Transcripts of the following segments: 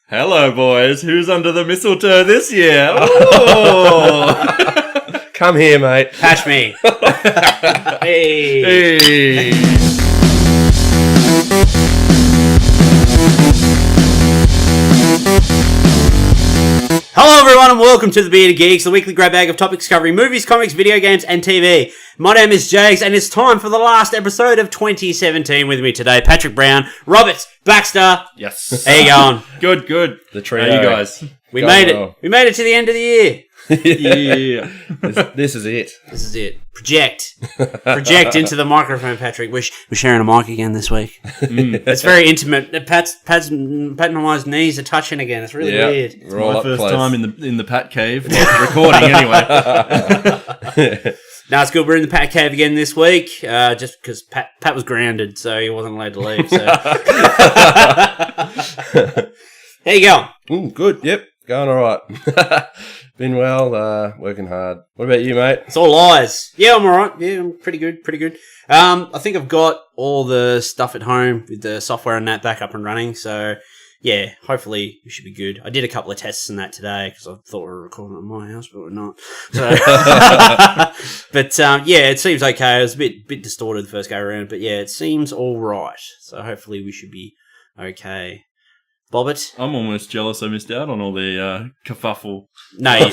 Hello, boys. Who's under the mistletoe this year? Come here, mate. Patch me. Hey. Hello, everyone, and welcome to the Bearded Geeks, the weekly grab bag of topics covering movies, comics, video games, and TV. My name is Jags, and it's time for the last episode of 2017. With me today, Patrick Brown, Roberts, Baxter. Yes. How you going? Good. The trio. How you guys? We made it. We made it to the end of the year. Yeah. This is it. This is it. Project into the microphone, Patrick. We're sharing a mic again this week. It's very intimate. Pat's and my knees are touching again. It's really weird. It's my first time in the Pat Cave. Well, recording anyway. No, it's good. We're in the Pat Cave again this week, just because Pat was grounded, so he wasn't allowed to leave. So. How you going? Good. Yep. Going all right. Been well, working hard. What about you, mate? It's all lies. Yeah, I'm all right. Yeah, I'm pretty good. I think I've got all the stuff at home with the software and that back up and running. So, yeah, hopefully we should be good. I did a couple of tests and that today because I thought we were recording at my house, but we're not. So, but yeah, it seems okay. It was a bit distorted the first go around, but yeah, it seems all right. So hopefully we should be okay. Bobbit? I'm almost jealous I missed out on all the kerfuffle. No, I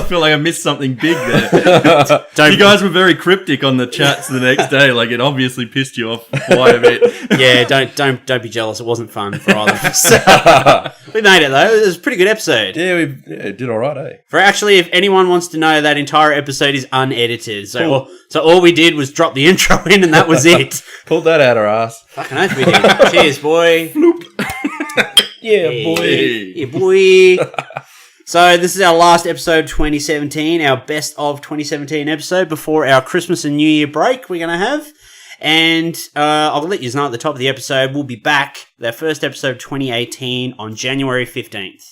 feel like I missed something big there. You guys were very cryptic on the chats the next day. Like, it obviously pissed you off quite a bit. Yeah, don't be jealous. It wasn't fun for either of us. We made it, though. It was a pretty good episode. Yeah, we did all right, eh? For actually, if anyone wants to know, that entire episode is unedited. So, Cool. so all we did was drop the intro in, and that was it. Pulled that out our ass. Fucking oath we did. Cheers, boy. Floop. Yeah, boy. Yeah, boy. So this is our last episode 2017, our best of 2017 episode before our Christmas and New Year break we're going to have. And I'll let you know at the top of the episode, we'll be back, their first episode 2018 on January 15th.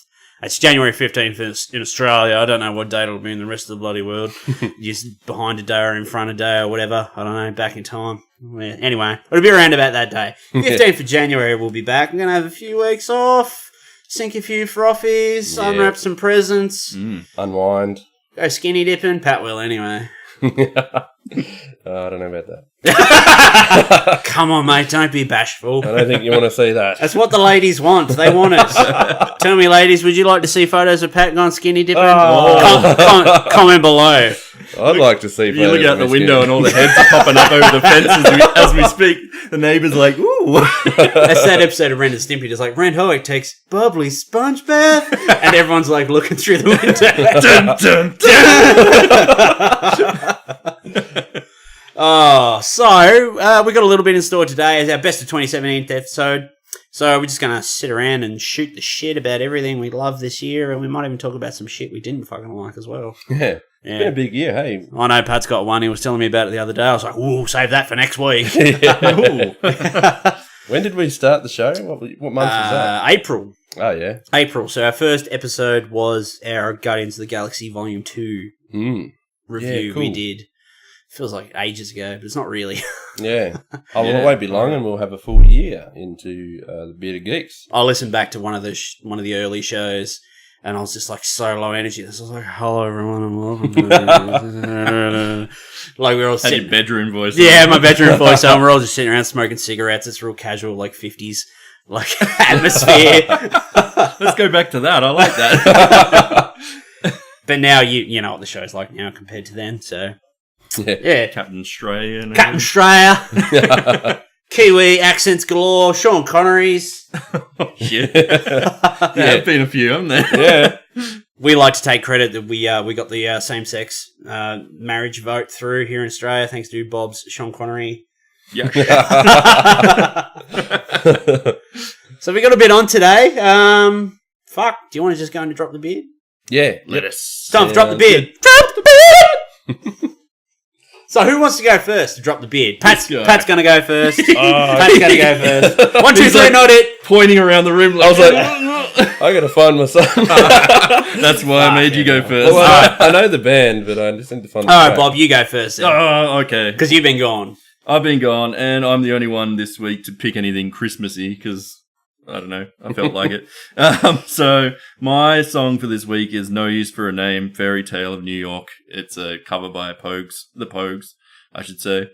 It's January 15th in Australia. I don't know what date it'll be in the rest of the bloody world. Just behind a day or in front of a day or whatever. I don't know, back in time. Yeah, anyway, it'll be around about that day. 15th of January we'll be back. I'm going to have a few weeks off, sink a few frothies, unwrap some presents. Unwind. Go skinny dipping. Pat will anyway. I don't know about that. Come on, mate. Don't be bashful. I don't think you want to see that. That's what the ladies want. They want it. Tell me, ladies, would you like to see photos of Pat gone skinny dipping? Comment below. I'd like to see. You look out the window and all the heads are popping up over the fences as we speak. The neighbour's like, ooh. That's that episode of Ren and Stimpy. Just like, Ren Hoek takes bubbly sponge bath. And everyone's like looking through the window. Dun, dun, dun. Oh, so we got a little bit in store today as our best of 2017 episode. So we're just going to sit around and shoot the shit about everything we love this year, and we might even talk about some shit we didn't fucking like as well. Yeah. It's been a big year, hey? I know Pat's got one. He was telling me about it the other day. I was like, ooh, save that for next week. When did we start the show? What month was that? April. Oh, yeah. April. So our first episode was our Guardians of the Galaxy Volume 2 review we did. Feels like ages ago, but it's not really. Yeah. Oh, well, it won't be long, and we'll have a full year into the Bearded Geeks. I listened back to one of the early shows, and I was just like so low energy. I was like, "Hello, everyone, and welcome." Like we're all sitting. Your bedroom voice. Yeah, my bedroom voice. And we're all just sitting around smoking cigarettes. It's real casual, like 50s, like atmosphere. Let's go back to that. I like that. But now you know what the show's like now compared to then. So. Yeah. Captain Australia. Captain Australia. Kiwi accents galore. Sean Connery's. Yeah. There've been a few, haven't there? Yeah. We like to take credit that we got the same-sex marriage vote through here in Australia thanks to Bob's Sean Connery. Yeah. So we got a bit on today. Do you want to just go and drop the beard? Yeah. Let us. It's time to drop the beard. Drop the beard! So who wants to go first to drop the beard? Pat's going to go first. Pat's going to go first. 1, 2, 3, not it. Pointing around the room. I was like, I got to find my son. That's why I made you go first. Well, I know the band, but I just need to find the All right, Bob, you go first. Oh, okay. Because you've been gone. I've been gone, and I'm the only one this week to pick anything Christmassy, because I don't know. I felt like it. So my song for this week is No Use for a Name, Fairy Tale of New York. It's a cover by the Pogues, I should say.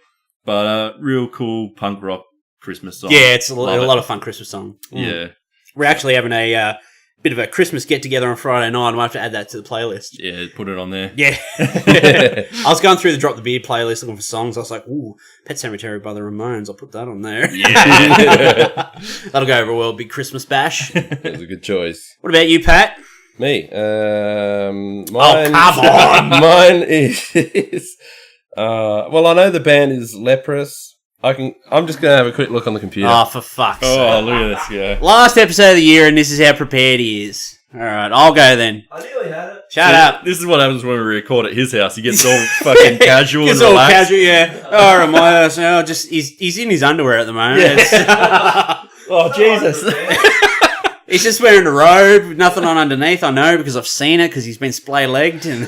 But a real cool punk rock Christmas song. Yeah, it's a lot of fun Christmas song. Yeah. We're actually having a bit of a Christmas get-together on Friday night. I might have to add that to the playlist. Yeah, put it on there. Yeah. I was going through the Drop the Beard playlist looking for songs. I was like, ooh, Pet Sematary by the Ramones. I'll put that on there. Yeah. That'll go over well. Big Christmas bash. That's a good choice. What about you, Pat? Me? Come on! Mine is... well, I know the band is Leprous. I'm just gonna have a quick look on the computer. Oh, for fuck's sake. Oh, look at this guy. Last episode of the year, and this is how prepared he is. All right, I'll go then. I nearly had it. Shut up. This is what happens when we record at his house. He gets all fucking casual It's and all relaxed. casual, yeah. Oh, Ramones. Oh, just he's in his underwear at the moment. Yeah. Oh, Jesus. He's just wearing a robe with nothing on underneath. I know because I've seen it because he's been splay-legged. And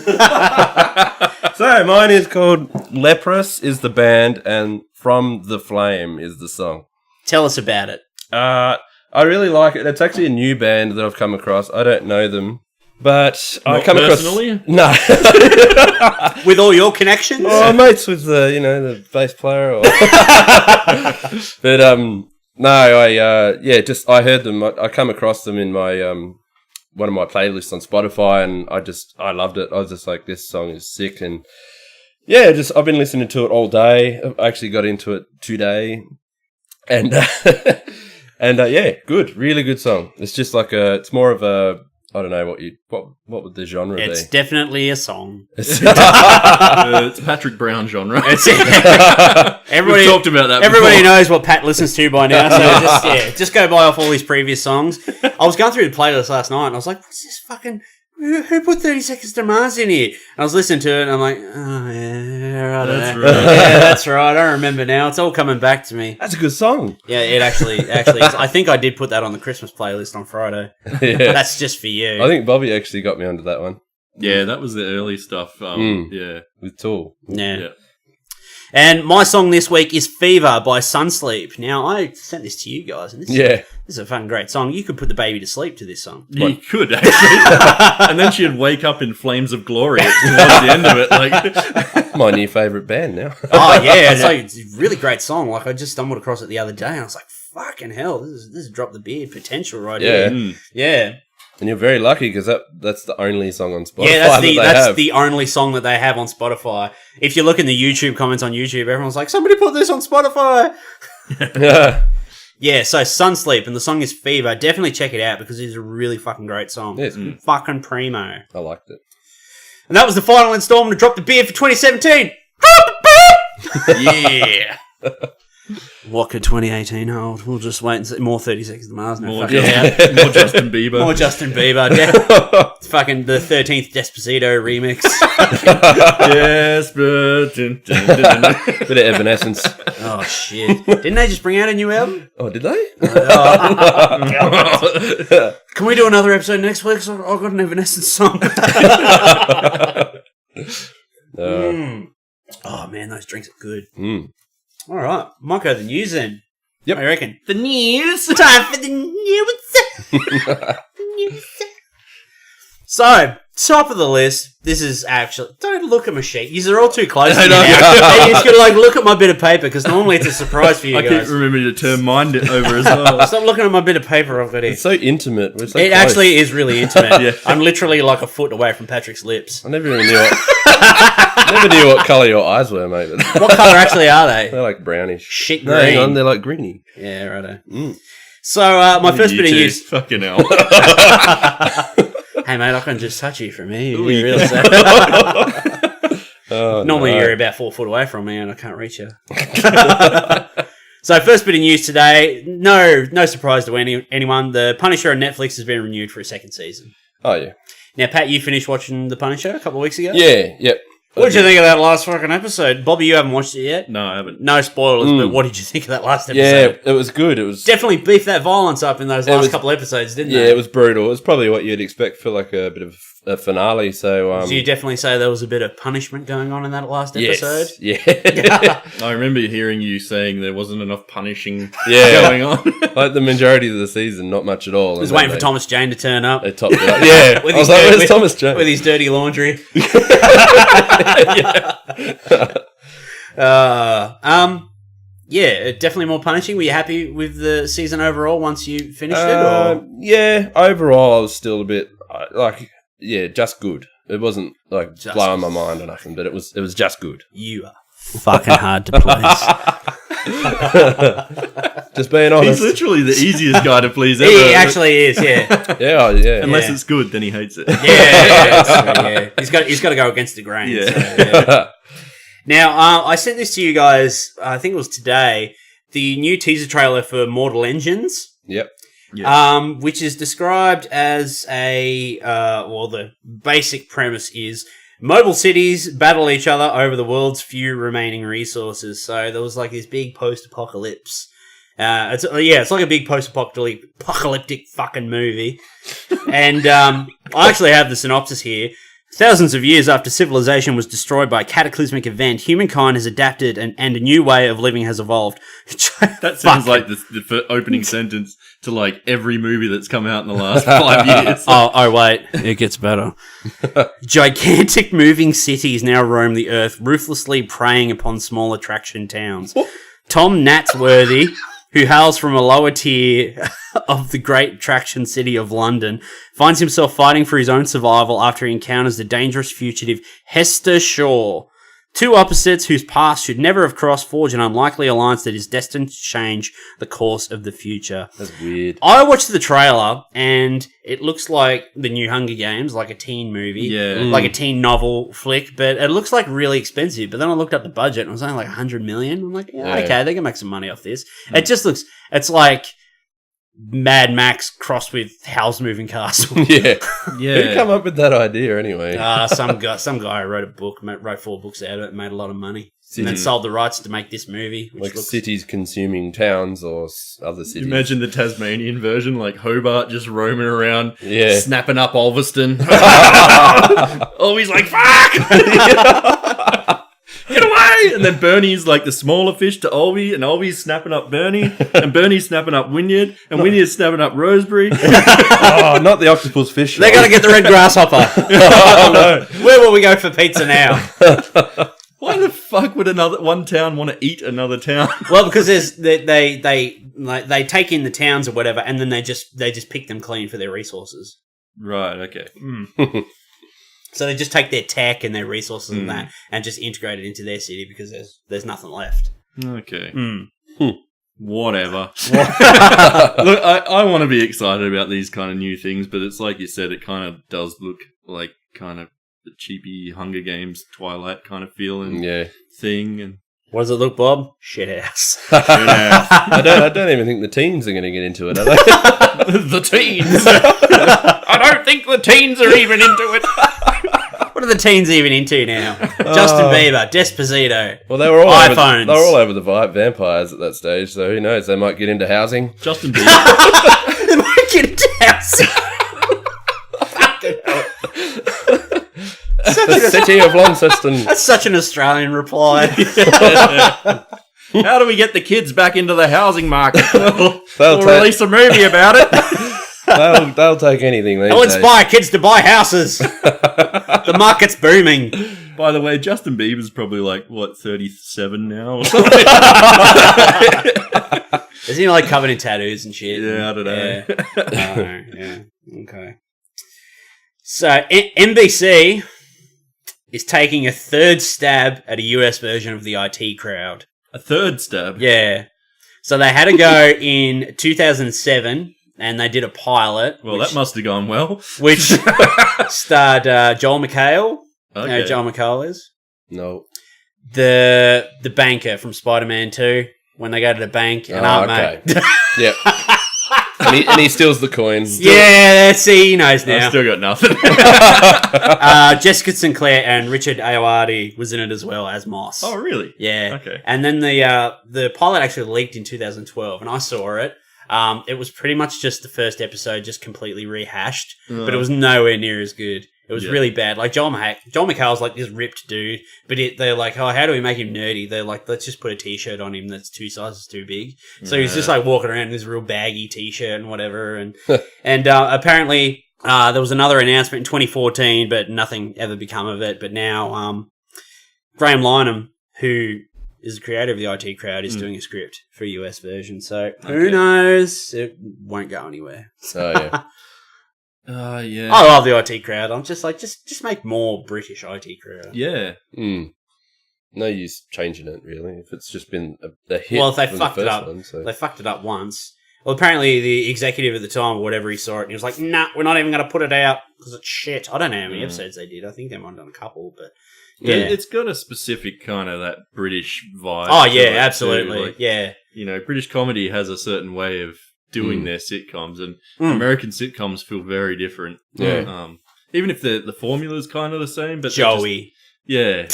So, mine is called Leprous is the band, and From the Flame is the song. Tell us about it. I really like it. It's actually a new band that I've come across. I don't know them, but I Not come personally? across... No. With all your connections? Oh, mates with the bass player. Or... But, no, I heard them. I come across them in my... one of my playlists on Spotify, and I loved it. I was just like, this song is sick, and yeah, I've been listening to it all day. I actually got into it today, and yeah, good, really good song. It's just like it's more of a, I don't know what would the genre It's be? definitely a song. It's Patrick Brown genre. Everybody We've talked about that Everybody before. knows what Pat listens to by now, so just go buy off all his previous songs. I was going through the playlist last night, and I was like, what's this fucking... Who put 30 Seconds to Mars in here? And I was listening to it, and I'm like, oh, yeah, That's right. right. Yeah, that's right. I remember now. It's all coming back to me. That's a good song. Yeah, it actually is. I think I did put that on the Christmas playlist on Friday. Yeah. That's just for you. I think Bobby actually got me onto that one. Yeah, that was the early stuff. Yeah. With Tool. Yeah. And my song this week is Fever by Sunsleep. Now, I sent this to you guys, and this is a fucking great song. You could put the baby to sleep to this song. You could, actually. And then she'd wake up in flames of glory towards the end of it. Like, My new favourite band now. Oh, yeah. It's a really great song. Like, I just stumbled across it the other day, and I was like, fucking hell, this is Drop the Beard potential right here. Mm. Yeah. And you're very lucky because that's the only song on Spotify. Yeah, that's have. the only song that they have on Spotify. If you look in the YouTube comments on YouTube, everyone's like, somebody put this on Spotify. Yeah, so Sunsleep, and the song is Fever. Definitely check it out because it's a really fucking great song. Yeah, it's good. Fucking primo. I liked it. And that was the final installment of Drop the Beard for 2017. Yeah. What could 2018 hold? We'll just wait and see. More 30 Seconds to Mars. No, more, fuck it out. more Justin Bieber. More Justin Bieber. It's fucking the 13th Despacito remix. Bit of Evanescence. Oh, shit. Didn't they just bring out a new album? Oh, did they? Can we do another episode next week? 'Cause I've got an Evanescence song. Oh, man, those drinks are good. All right. Might go to the news then. Yep. What do you reckon? The news. Time for the news. So, top of the list. This is actually... Don't look at my sheet. These are all too close to me now. You just got to look at my bit of paper because normally it's a surprise for you I guys. keep remembering to turn mine over as well. Stop looking at my bit of paper I've got here. It's so intimate. We're so It close. actually is really intimate. Yeah. I'm literally like a foot away from Patrick's lips. I never even knew what colour your eyes were, mate. What colour actually are they? They're like brownish. Shit No, hang on, green. they're like greeny. Yeah, righto. So, my first You bit of two. news... Fucking hell. Hey, mate, I can just touch you from here. Ooh, You you really say. Oh, Normally no. you're about 4 foot away from me and I can't reach you. So, first bit of news today. No surprise to anyone. The Punisher on Netflix has been renewed for a second season. Oh, yeah. Now, Pat, you finished watching The Punisher a couple of weeks ago? Yeah, yep. What did you think of that last fucking episode? Bobby, you haven't watched it yet? No, I haven't. No spoilers, but what did you think of that last episode? Yeah, it was good. It was definitely beefed that violence up in those last couple episodes, didn't it? Yeah, it was brutal. It was probably what you'd expect for like a bit of a finale. So, you definitely say there was a bit of punishment going on in that last episode? Yes, yeah. I remember hearing you saying there wasn't enough punishing going on. Like the majority of the season, not much at all. I was waiting for Thomas Jane to turn up. They topped it up. Yeah, with I was like, where's Thomas Jane? With his dirty laundry. Yeah, definitely more punishing. Were you happy with the season overall once you finished it? Or? Yeah, overall I was still a bit just good. It wasn't like just blowing my mind or nothing, but it was just good. You are fucking hard to please. Just being honest. He's literally the easiest guy to please ever. He actually is, yeah. Yeah. Unless it's good, then he hates it. Yeah. He's got to go against the grain. Yeah. So, yeah. Now, I sent this to you guys, I think it was today, the new teaser trailer for Mortal Engines. Yep. Which is described as the basic premise is mobile cities battle each other over the world's few remaining resources. So there was like this big post-apocalypse. It's like a big post-apocalyptic fucking movie. And I actually have the synopsis here. Thousands of years after civilization was destroyed by a cataclysmic event, humankind has adapted and a new way of living has evolved. That sounds like the opening sentence to like every movie that's come out in the last 5 years. Oh, wait. It gets better. Gigantic moving cities now roam the earth, ruthlessly preying upon small attraction towns. Tom Natsworthy, who hails from a lower tier of the great attraction city of London, finds himself fighting for his own survival after he encounters the dangerous fugitive Hester Shaw. Two opposites whose paths should never have crossed forge an unlikely alliance that is destined to change the course of the future. That's weird. I watched the trailer and it looks like the new Hunger Games, like a teen movie. Yeah. Like a teen novel flick, but it looks like really expensive. But then I looked up the budget and it was only like 100 million. I'm like, okay, they can make some money off this. It just looks, it's like Mad Max crossed with Howl's Moving Castle. Yeah. Who come up with that idea anyway? Some guy wrote a book, wrote 4 books out of it, made a lot of money. And then sold the rights to make this movie. Which looks cities consuming towns or other cities. Imagine the Tasmanian version, like Hobart just roaming around, yeah, snapping up Ulverston. Always like, fuck! Get away! And then Bernie's like the smaller fish to Olvie, and Olvie's snapping up Bernie, and Bernie's snapping up Wynyard, and Wynyard's snapping up Rosebery. Oh, not the octopus fish. They're going to get the red grasshopper. Oh, no. Where will we go for pizza now? Why the fuck would one town want to eat another town? Well, because they take in the towns or whatever, and then they just pick them clean for their resources. Right. Okay. So they just take their tech and their resources and that, and just integrate it into their city because there's nothing left. Okay. Whatever. Look, I want to be excited about these kind of new things, but it's like you said, it kind of does look like kind of the cheapy Hunger Games Twilight kind of feeling thing. And what does it look, Bob? Shithouse. I don't even think the teens are going to get into it, are they? The teens. I don't think the teens are even into it. What are the teens even into now? Justin Bieber, Despacito. Well, they were all iPhones. They were all over the vampires at that stage, so who knows? They might get into housing. Justin Bieber. They might get into housing. Fucking hell. City of Launceston. That's such an Australian reply. How do we get the kids back into the housing market? They'll release a movie about it. They'll take anything these I'll days. inspire kids to buy houses. The market's booming. By the way, Justin Bieber's probably like, 37 now or something? Isn't he like covered in tattoos and shit? Yeah, I don't know. Yeah. Okay. So, NBC is taking a third stab at a US version of the IT Crowd. A third stab? Yeah. So they had a go in 2007, and they did a pilot. Well, that must have gone well. Which starred Joel McHale. Okay. You know who Joel McHale is? No. The banker from Spider-Man 2. When they go to the bank and Aunt May. Yep. and he steals the coin. Yeah, see, he knows now. I've still got nothing. Jessica Sinclair and Richard Ayoade was in it as well as Moss. Oh, really? Yeah. Okay. And then the pilot actually leaked in 2012, and I saw it. It was pretty much just the first episode, just completely rehashed, but it was nowhere near as good. It was really bad. Like Joel McHale's like this ripped dude, but they're like, oh, how do we make him nerdy? They're like, let's just put a t-shirt on him that's 2 sizes too big. So he's just like walking around in this real baggy t-shirt and whatever. And apparently there was another announcement in 2014, but nothing ever become of it. But now Graham Lynham, who is the creator of the IT Crowd, is doing a script for a US version. So who knows? It won't go anywhere. Oh, yeah. Yeah. I love the IT Crowd. I'm just like, just make more British IT Crowd. Yeah. No use changing it, really, if it's just been a hit. Well, if they from fucked the it first up, one, so. they fucked it up once. Well, apparently the executive at the time, or whatever, he saw it and he was like, nah, we're not even going to put it out because it's shit. I don't know how many episodes they did. I think they might have done a couple, but yeah. It's got a specific kind of that British vibe. Oh, to yeah, it, absolutely. too. Like, yeah. You know, British comedy has a certain way of doing their sitcoms, and American sitcoms feel very different. Yeah. Even if the formula's kind of the same, but Joey. Yeah.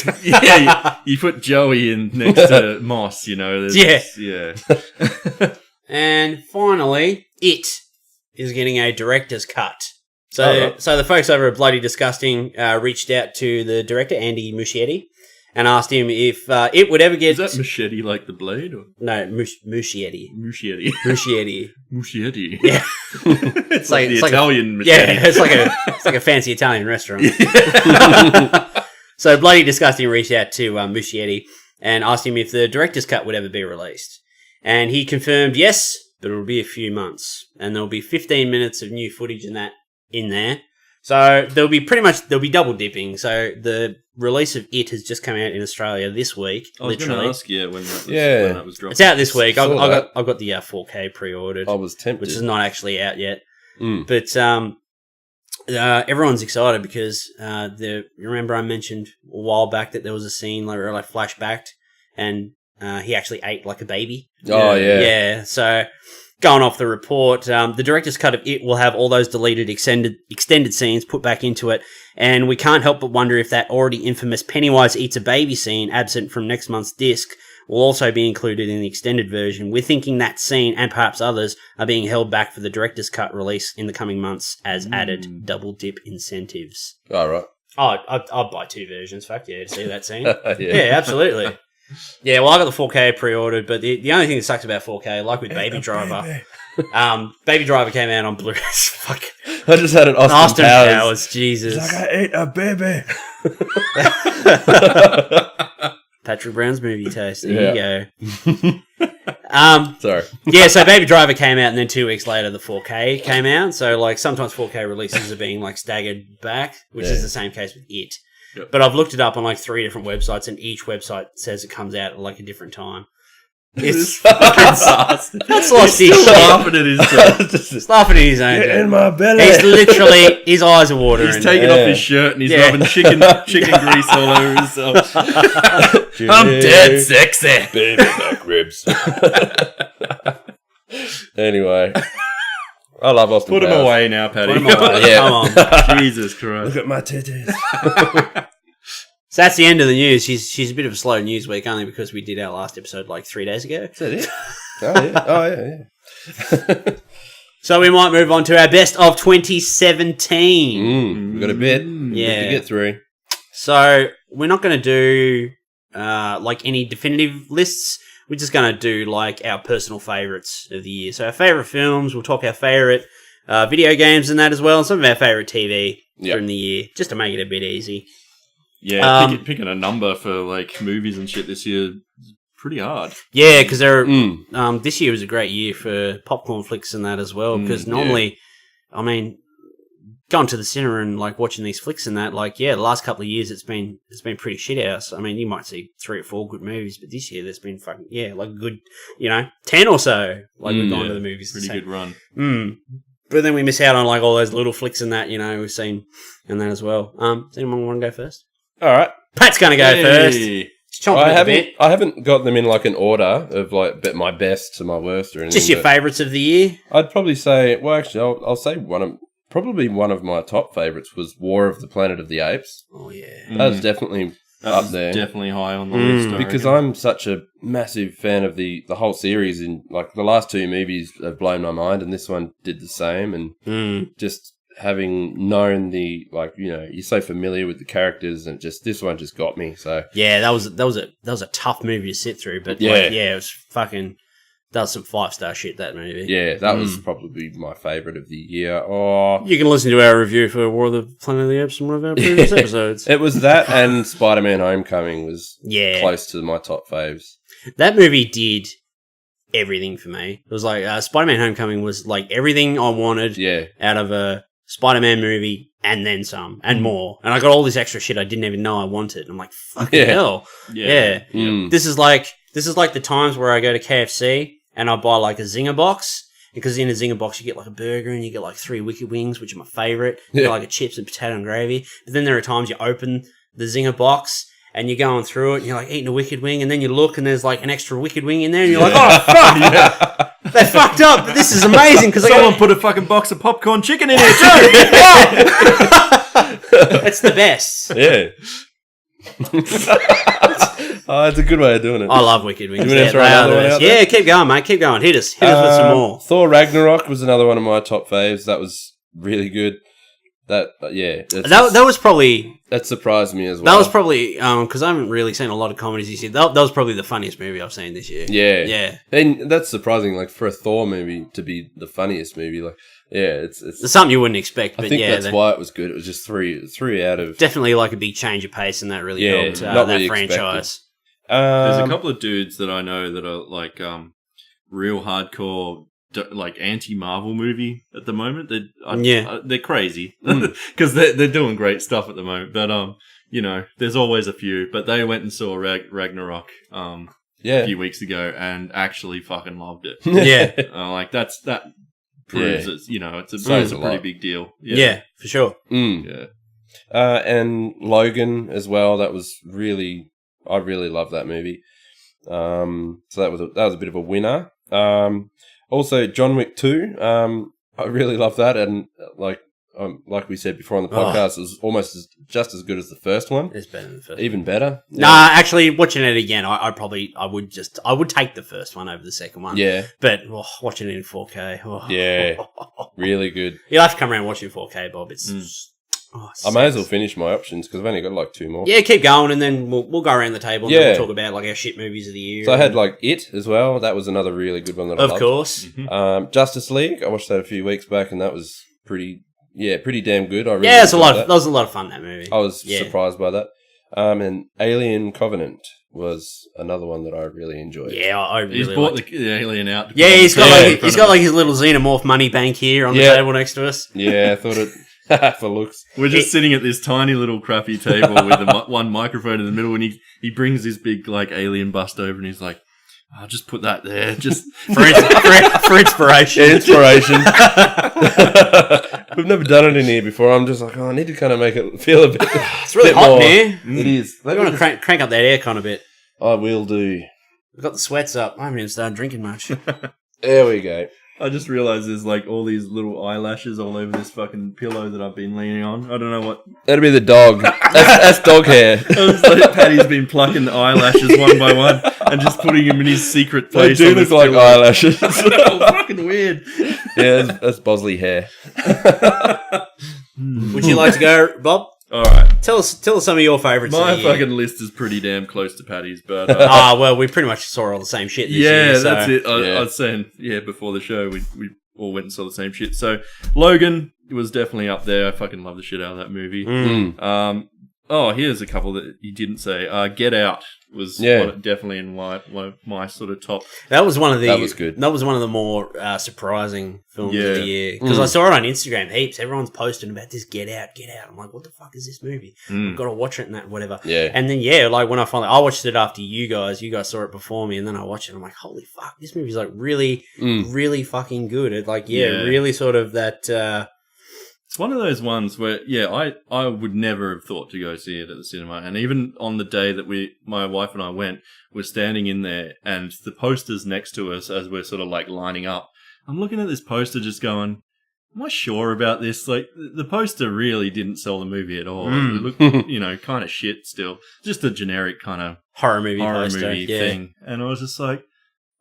You put Joey in next to Moss, you know. Yeah. And finally, It is getting a director's cut. So the folks over at Bloody Disgusting reached out to the director, Andy Muschietti, and asked him if it would ever get... Is that machete like the blade? Or? No, Muschietti. Muschietti. Muschietti. Yeah. It's like the it's Italian machete. Yeah, it's like a fancy Italian restaurant. So Bloody Disgusting reached out to Muschietti and asked him if the director's cut would ever be released. And he confirmed yes, but it'll be a few months. And there'll be 15 minutes of new footage in there. So there'll be double dipping. So the release of It has just come out in Australia this week. I was going to ask, when that was dropped. It's out this week. I've Saw got the 4K pre-ordered. I was tempted. Which is not actually out yet. But everyone's excited because you remember I mentioned a while back that there was a scene where I flashbacked and he actually ate like a baby. Oh, yeah. Yeah, so... Going off the report, the director's cut of It will have all those deleted extended scenes put back into it, and we can't help but wonder if that already infamous Pennywise eats a baby scene absent from next month's disc will also be included in the extended version. We're thinking that scene, and perhaps others, are being held back for the director's cut release in the coming months as added double dip incentives. Oh, right. Oh, I'd buy 2 versions, fuck yeah, to see that scene. Yeah. Yeah, absolutely. Yeah, well, I got the 4K pre-ordered, but the only thing that sucks about 4K, like with Baby Driver, Baby Driver came out on Blu-ray. Fuck. I just had an Austin Powers. Jesus. It's like, I ate a baby. Patrick Brown's movie taste. There you go. Sorry. Yeah, so Baby Driver came out, and then 2 weeks later, the 4K came out. So, like, sometimes 4K releases are being, like, staggered back, which is the same case with It. Yep. But I've looked it up on like 3 different websites, and each website says it comes out at like a different time. It's that's lost his shit. Laughing at his joke. He's laughing at his own Get joke. in my belly. He's literally, his eyes are watering. He's taking off his shirt and he's rubbing chicken grease all over himself. I'm dead sexy. Baby back ribs. Anyway. I love Austin Put Powers. him away now, Paddy. Put him away. Yeah. Come on. Jesus Christ. Look at my titties. So that's the end of the news. She's a bit of a slow news week, only because we did our last episode like 3 days ago. Is that it? Oh, yeah. So we might move on to our best of 2017. We've got a bit. Yeah. To get through. So we're not going to do like any definitive lists. We're just going to do like our personal favourites of the year. So our favourite films, we'll talk our favourite video games and that as well, and some of our favourite TV from the year, just to make it a bit easy. Yeah, picking a number for like movies and shit this year is pretty hard. Yeah, because this year was a great year for popcorn flicks and that as well. Because normally, I mean, going to the cinema and like watching these flicks and that, like the last couple of years it's been pretty shit house. I mean, you might see 3 or 4 good movies, but this year there's been fucking like a good 10 or so. Like we've gone to the movies. Pretty good run. But then we miss out on like all those little flicks and that we've seen and that as well. Does anyone want to go first? All right. Pat's going to go first. I haven't got them in like an order of like my best to my worst or anything. Just your favourites of the year? I'd probably say, well, actually, I'll say probably one of my top favourites was War of the Planet of the Apes. Oh, yeah. That was definitely up there. Definitely high on the list. Because I'm such a massive fan of the whole series. And like the last two movies have blown my mind, and this one did the same. And just having known you're so familiar with the characters, and just this one just got me. So yeah, that was a tough movie to sit through, but it was fucking. That was some 5-star shit, that movie. Yeah, that was probably my favourite of the year. Oh, you can listen to our review for War of the Planet of the Apes in one of our previous episodes. It was that, and Spider-Man Homecoming was close to my top faves. That movie did everything for me. It was like Spider-Man Homecoming was like everything I wanted out of a Spider-Man movie, and then some, and more. And I got all this extra shit I didn't even know I wanted. I'm like, fucking hell. Yeah. This is like the times where I go to KFC and I buy like a Zinger box, because in a Zinger box you get like a burger and you get like 3 Wicked Wings, which are my favourite. You get like a chips and potato and gravy. But then there are times you open the Zinger box and you're going through it and you're like eating a Wicked Wing, and then you look and there's like an extra Wicked Wing in there and you're like, oh fuck! They fucked up, but this is amazing because someone put a fucking box of popcorn chicken in here too. It's the best. Yeah. Oh, it's a good way of doing it. I love Wicked Wings. Yeah, keep going, mate. Keep going. Hit us with some more. Thor Ragnarok was another one of my top faves. That was really good. That was probably... That surprised me as well. That was probably... because I haven't really seen a lot of comedies this year. That was probably the funniest movie I've seen this year. Yeah. Yeah. And that's surprising, like, for a Thor movie to be the funniest movie. Like, yeah, it's something you wouldn't expect. But I think that's why it was good. It was just three out of... Definitely like a big change of pace, and that really helped that franchise. There's a couple of dudes that I know that are like real hardcore, like anti-Marvel movie at the moment. They're crazy because they're doing great stuff at the moment. But there's always a few. But they went and saw Ragnarok a few weeks ago and actually fucking loved it. Like that proves it's a pretty big deal. Yeah, for sure. Yeah. And Logan as well. That was I really love that movie. So that was a bit of a winner. Also, John Wick 2. I really love that, and like we said before on the podcast, it was almost just as good as the first one. It's better than the first. Even better. Yeah. Nah, actually, watching it again, I would take the first one over the second one. Yeah, but watching it in 4K. Yeah, really good. You'll have to come around and watch it in 4K, Bob. It's. I may as well finish my options because I've only got like 2 more. Yeah, keep going, and then we'll go around the table and then we'll talk about like our shit movies of the year. So I had like It as well. That was another really good one that I loved. Of course. Justice League. I watched that a few weeks back, and that was pretty damn good. I really that was a lot of fun, that movie. I was surprised by that. And Alien Covenant was another one that I really enjoed. Yeah, I really He's bought the alien out. Yeah, he's got like his little xenomorph money bank here on the table next to us. Yeah, I thought it... for looks. We're just sitting at this tiny little crappy table with one microphone in the middle, and he brings this big like alien bust over, and he's like, "I'll just put that there, just for inspiration." Yeah, inspiration. We've never done it in here before. I'm just like, I need to kind of make it feel a bit. It's really hot in here. It is. Maybe you want to crank up that aircon a bit. I will do. We've got the sweats up. I haven't even started drinking much. There we go. I just realised there's like all these little eyelashes all over this fucking pillow that I've been leaning on. I don't know what. That'd be the dog. That's dog hair. It's like Paddy's been plucking the eyelashes one by one and just putting him in his secret place. They do look like eyelashes. Fucking weird. Yeah, that's Bosley hair. Would you like to go, Bob? All right. Tell us some of your favourites. My fucking list is pretty damn close to Paddy's, but well, we pretty much saw all the same shit this year. So. That's it. I was saying, before the show, we all went and saw the same shit. So Logan was definitely up there. I fucking love the shit out of that movie. Here's a couple that you didn't say. Get Out was definitely in one of my sort of top. That was one of the. That was good. That was one of the more surprising films of the year because I saw it on Instagram heaps. Everyone's posting about this. Get Out. I'm like, what the fuck is this movie? I've got to watch it and that whatever. Yeah. And then like when I watched it after you guys saw it before me, and then I watched it. I'm like, holy fuck, this movie's like really, really fucking good. It really sort of that. It's one of those ones where, I would never have thought to go see it at the cinema. And even on the day that my wife and I went, we're standing in there and the poster's next to us as we're sort of like lining up. I'm looking at this poster just going, am I sure about this? Like, the poster really didn't sell the movie at all. It looked, kind of shit still. Just a generic kind of horror movie thing. And I was just like,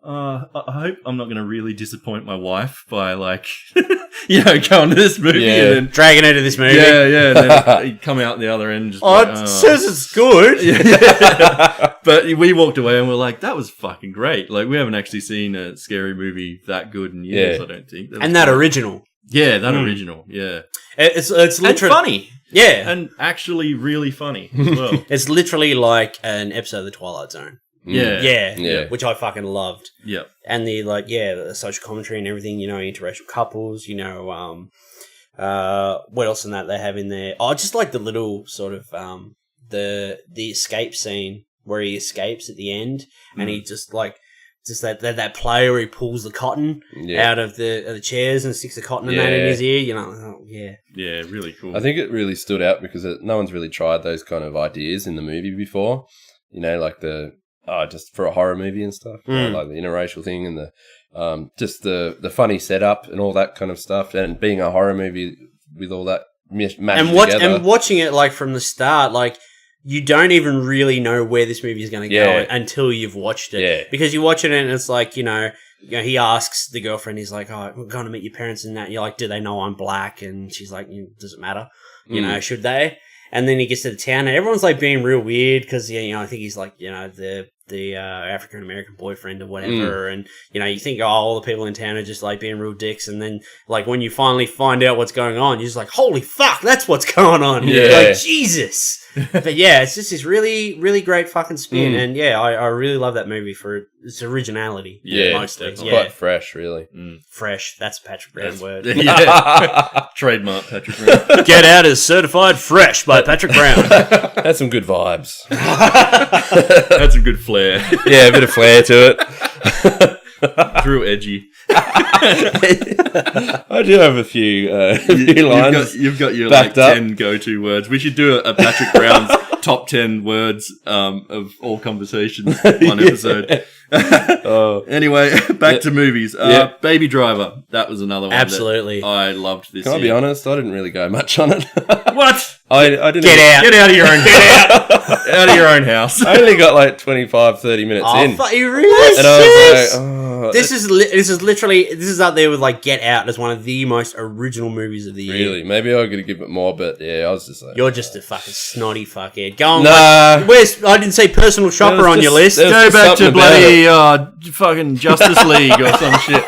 I hope I'm not going to really disappoint my wife by, like, going to this movie and then dragging her to this movie. Yeah, and then you come out the other end. Just it says it's good. Yeah. But we walked away and we're like, that was fucking great. Like, we haven't actually seen a scary movie that good in years, I don't think. And that original. Yeah, that original. Yeah. It's literally... And funny. Yeah. And actually really funny as well. It's literally like an episode of The Twilight Zone. Yeah. Which I fucking loved. Yeah. And the social commentary and everything, interracial couples, what else in that they have in there? Oh, just like the little sort of, the escape scene where he escapes at the end and he just that play where he pulls the cotton out of the chairs and sticks the cotton and that in his ear, Yeah, really cool. I think it really stood out because no one's really tried those kind of ideas in the movie before. Like just for a horror movie and stuff, like the interracial thing and the just the funny setup and all that kind of stuff, and being a horror movie with all that mashed together. And watching it like from the start, like you don't even really know where this movie is going to go until you've watched it. Yeah. Because you watch it and it's like he asks the girlfriend, he's like, "Oh, we're going to meet your parents," and that. And you're like, "Do they know I'm black?" And she's like, "Does it matter? Should they?" And then he gets to the town and everyone's like being real weird because, I think he's like, the African-American boyfriend or whatever. And, you think, all the people in town are just like being real dicks. And then like when you finally find out what's going on, you're just like, holy fuck, that's what's going on. Yeah. Like, Jesus. But yeah, it's just this really, really great fucking spin. And I really love that movie for its originality. Yeah. Mostly. It's quite fresh, really. Fresh. That's a Patrick Brown word. Yeah. Trademark Patrick Brown. Get Out is certified fresh by Patrick Brown. Had some good vibes. Had some good flair. Yeah, a bit of flair to it. Drew edgy. I do have a few lines. You've got your like 10 go-to words. We should do a Patrick Brown's top 10 words of all conversations one episode. Anyway, back to movies. Baby Driver. That was another one. Absolutely. That I loved this Can I be honest? I didn't really go much on it. What? I didn't. Get out. Get out of your own out of your own house. I only got like 25, 30 minutes in. You really? And I was like, this is literally up there with like Get Out as one of the most original movies of the year. Really? Maybe I could give it more, but yeah, I was just like, you're just a fucking snotty fuckhead. Go on. Nah. I didn't say Personal Shopper on your list. Go back to bloody fucking Justice League or some shit.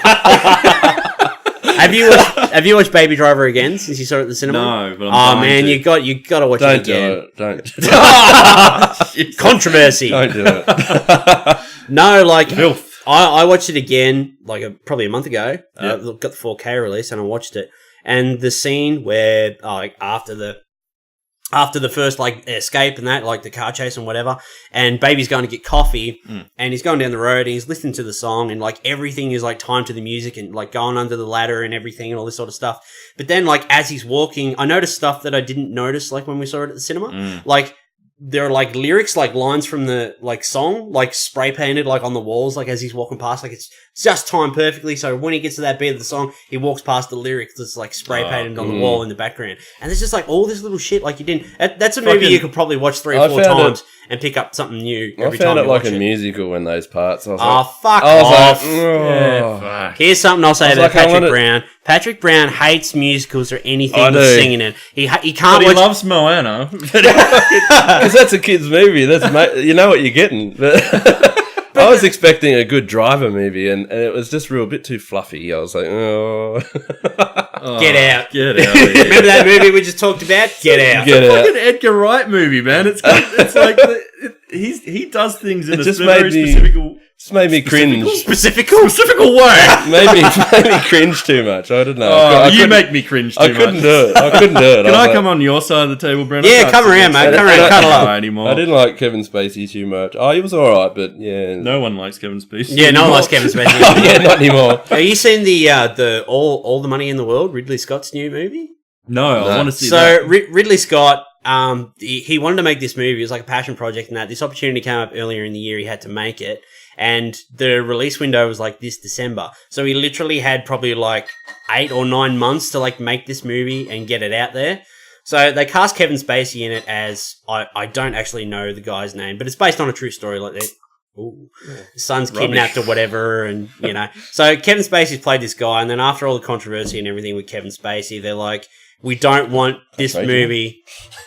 Have you watched Baby Driver again since you saw it at the cinema? No, but I'm man, you got to watch it again. Don't do it. Controversy. Don't do it. No, like Filth. I watched it again like probably a month ago. Got the 4K release and I watched it. And the scene where like after the first like escape and that, like the car chase and whatever, and Baby's going to get coffee and he's going down the road and he's listening to the song and like everything is like timed to the music and like going under the ladder and everything and all this sort of stuff. But then like as he's walking, I noticed stuff that I didn't notice like when we saw it at the cinema. Like there are like lyrics, like lines from the like song, like spray painted like on the walls, like as he's walking past, like it's just timed perfectly. So when he gets to that beat of the song, he walks past the lyrics that's like spray painted on the wall in the background. And there's just like all this little shit like you didn't. That's a movie you could probably watch 3 or 4 times and pick up something new every time. I found it like a musical in those parts. I was fuck off. Yeah, here's something I'll say about Patrick Brown. Patrick Brown hates musicals or anything with singing in. He can't. But he loves Moana. Because that's a kid's movie. You know what you're getting. I was expecting a good Driver movie, and it was just a bit too fluffy. I was like, Get out. Get out. Remember that movie we just talked about? Get out. Get out. It's like an Edgar Wright movie, man. It's like he does things in a very specific. It's made me cringe. Specific way. made me cringe too much. I don't know. Oh, you make me cringe too much. I couldn't do it. Can I come on your side of the table, Brent? Yeah, come around, mate. Come around, cuddle up. Anymore. I didn't like Kevin Spacey too much. Oh, he was alright, but yeah. No one likes Kevin Spacey. Yeah, no one likes Kevin Spacey. Yeah, not anymore. Have you seen the All the Money in the World, Ridley Scott's new movie? No, I want to see So that. Ridley Scott, he wanted to make this movie. It was like a passion project, and that this opportunity came up earlier in the year. He had to make it, and the release window was like this December. So he literally had probably like 8 or 9 months to like make this movie and get it out there. So they cast Kevin Spacey in it as I don't actually know the guy's name, but it's based on a true story. Like that. His son's kidnapped or whatever, and you know. So Kevin Spacey's played this guy, and then after all the controversy and everything with Kevin Spacey, they're like, we don't want this movie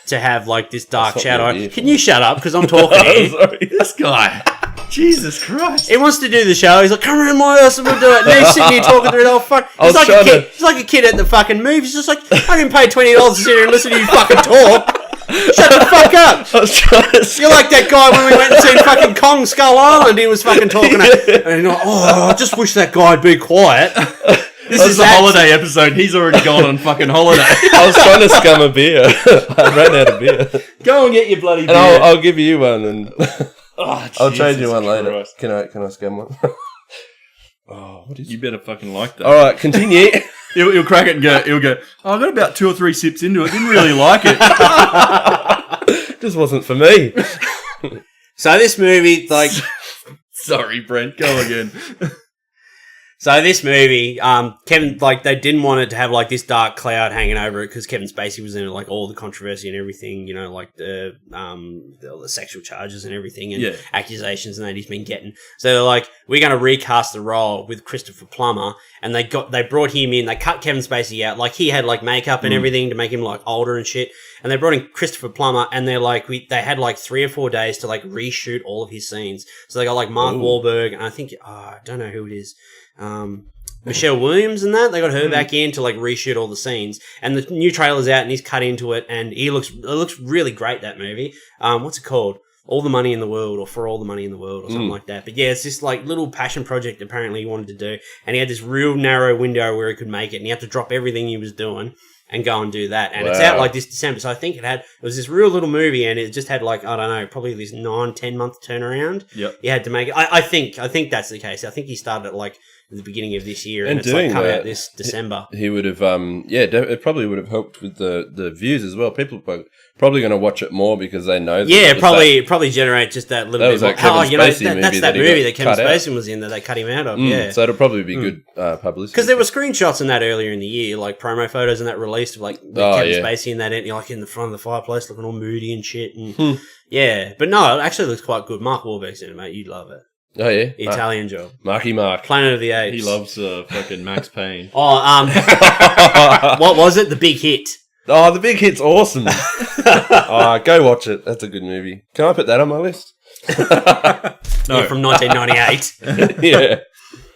to have like this dark shadow. Can you shut up? Because I'm talking here. Sorry, this guy. Jesus Christ. He wants to do the show. He's like, come around my house and we'll do it. And he's sitting here talking through the whole fuck. He's like a kid at the fucking movie. He's just like, I didn't pay $20 to sit here and listen to you fucking talk. Shut the fuck up. You're like that guy when we went and seen fucking Kong Skull Island. He was fucking talking. And he's like, I just wish that guy'd be quiet. This is the holiday episode. He's already gone on fucking holiday. I was trying to scum a beer. I ran out of beer. Go and get your bloody beer. And I'll give you one, and I'll trade you one Christ. later. Can I scum one? What is? You better fucking like that. All right, continue. He'll crack it and go. He'll go. I got about 2 or 3 sips into it. Didn't really like it. Just wasn't for me. So this movie, like, sorry, Brent. Go again. So this movie, Kevin, like, they didn't want it to have like this dark cloud hanging over it because Kevin Spacey was in it, like all the controversy and everything, you know, like the sexual charges and everything and accusations and that he's been getting. So they're like, we're going to recast the role with Christopher Plummer, and they brought him in. They cut Kevin Spacey out, like he had like makeup and everything to make him like older and shit. And they brought in Christopher Plummer, and they're like, they had like 3 or 4 days to like reshoot all of his scenes. So they got like Mark Wahlberg, and I think I don't know who it is. Michelle Williams and that, they got her back in to like reshoot all the scenes, and the new trailer's out and he's cut into it, and it looks really great, that movie. What's it called? All the Money in the World, or For All the Money in the World, or something like that. But yeah, it's this like little passion project apparently he wanted to do, and he had this real narrow window where he could make it, and he had to drop everything he was doing and go and do that. And it's out like this December. So I think it was this real little movie, and it just had like, I don't know, probably this 9-10 month turnaround. Yep. You had to make it. I think that's the case. I think he started at like at the beginning of this year, and it's like come out this December. He would have, it probably would have helped with the views as well. People are probably going to watch it more because they know. Probably generate just that little bit. Like that's that movie that Kevin Spacey was in that they cut him out of. Yeah, so it'll probably be good publicity because there were screenshots in that earlier in the year, like promo photos and that released of like Kevin Spacey in that, and you're like in the front of the fireplace looking all moody and shit. And yeah, but no, it actually looks quite good. Mark Wahlberg's in it, mate. You'd love it. Oh yeah, Italian job. Marky Mark, Planet of the Apes. He loves fucking Max Payne. What was it? The Big Hit. Oh, The Big Hit's awesome. Go watch it. That's a good movie. Can I put that on my list? No, from 1998. Yeah.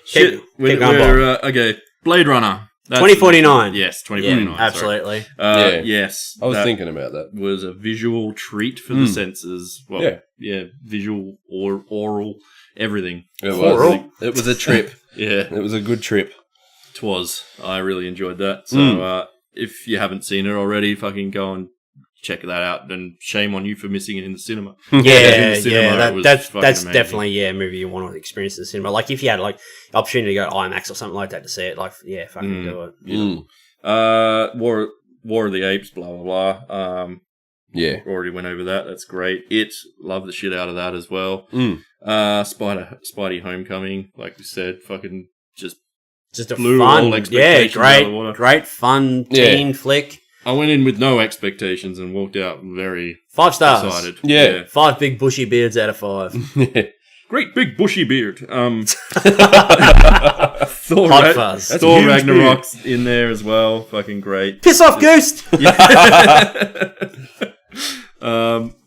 Shit. Okay. Blade Runner. 2049. Yes, 2049. Yeah, absolutely. Yes. I was thinking about that. Was a visual treat for the senses. Well, visual or oral, everything. It was. It was a trip. Yeah. It was a good trip. It was. I really enjoyed that. So if you haven't seen it already, fucking go and check that out. And shame on you for missing it in the cinema. That's definitely a movie you want to experience in the cinema. Like if you had like the opportunity to go to IMAX or something like that to see it, like fucking do it. Yeah. War of the Apes, blah blah blah. Already went over that. That's great. Love the shit out of that as well. Spidey Homecoming, like we said, fucking just a fun, great fun teen flick. I went in with no expectations and walked out very 5 stars. excited. Yeah. 5 big bushy beards out of 5. Great big bushy beard. Thor Thor Ragnarok's in there as well. Fucking great. Piss off, Ghost!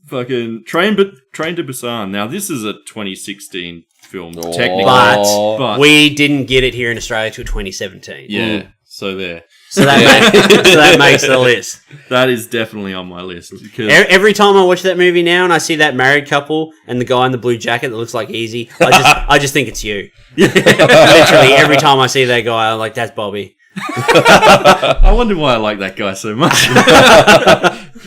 Fucking Train to Busan. Now this is a 2016 film, technically, but we didn't get it here in Australia till 2017. Yeah, so there. So that makes the list. That is definitely on my list. Because every time I watch that movie now and I see that married couple and the guy in the blue jacket that looks like Easy, I just think it's you. Literally, every time I see that guy, I'm like, that's Bobby. I wonder why I like that guy so much.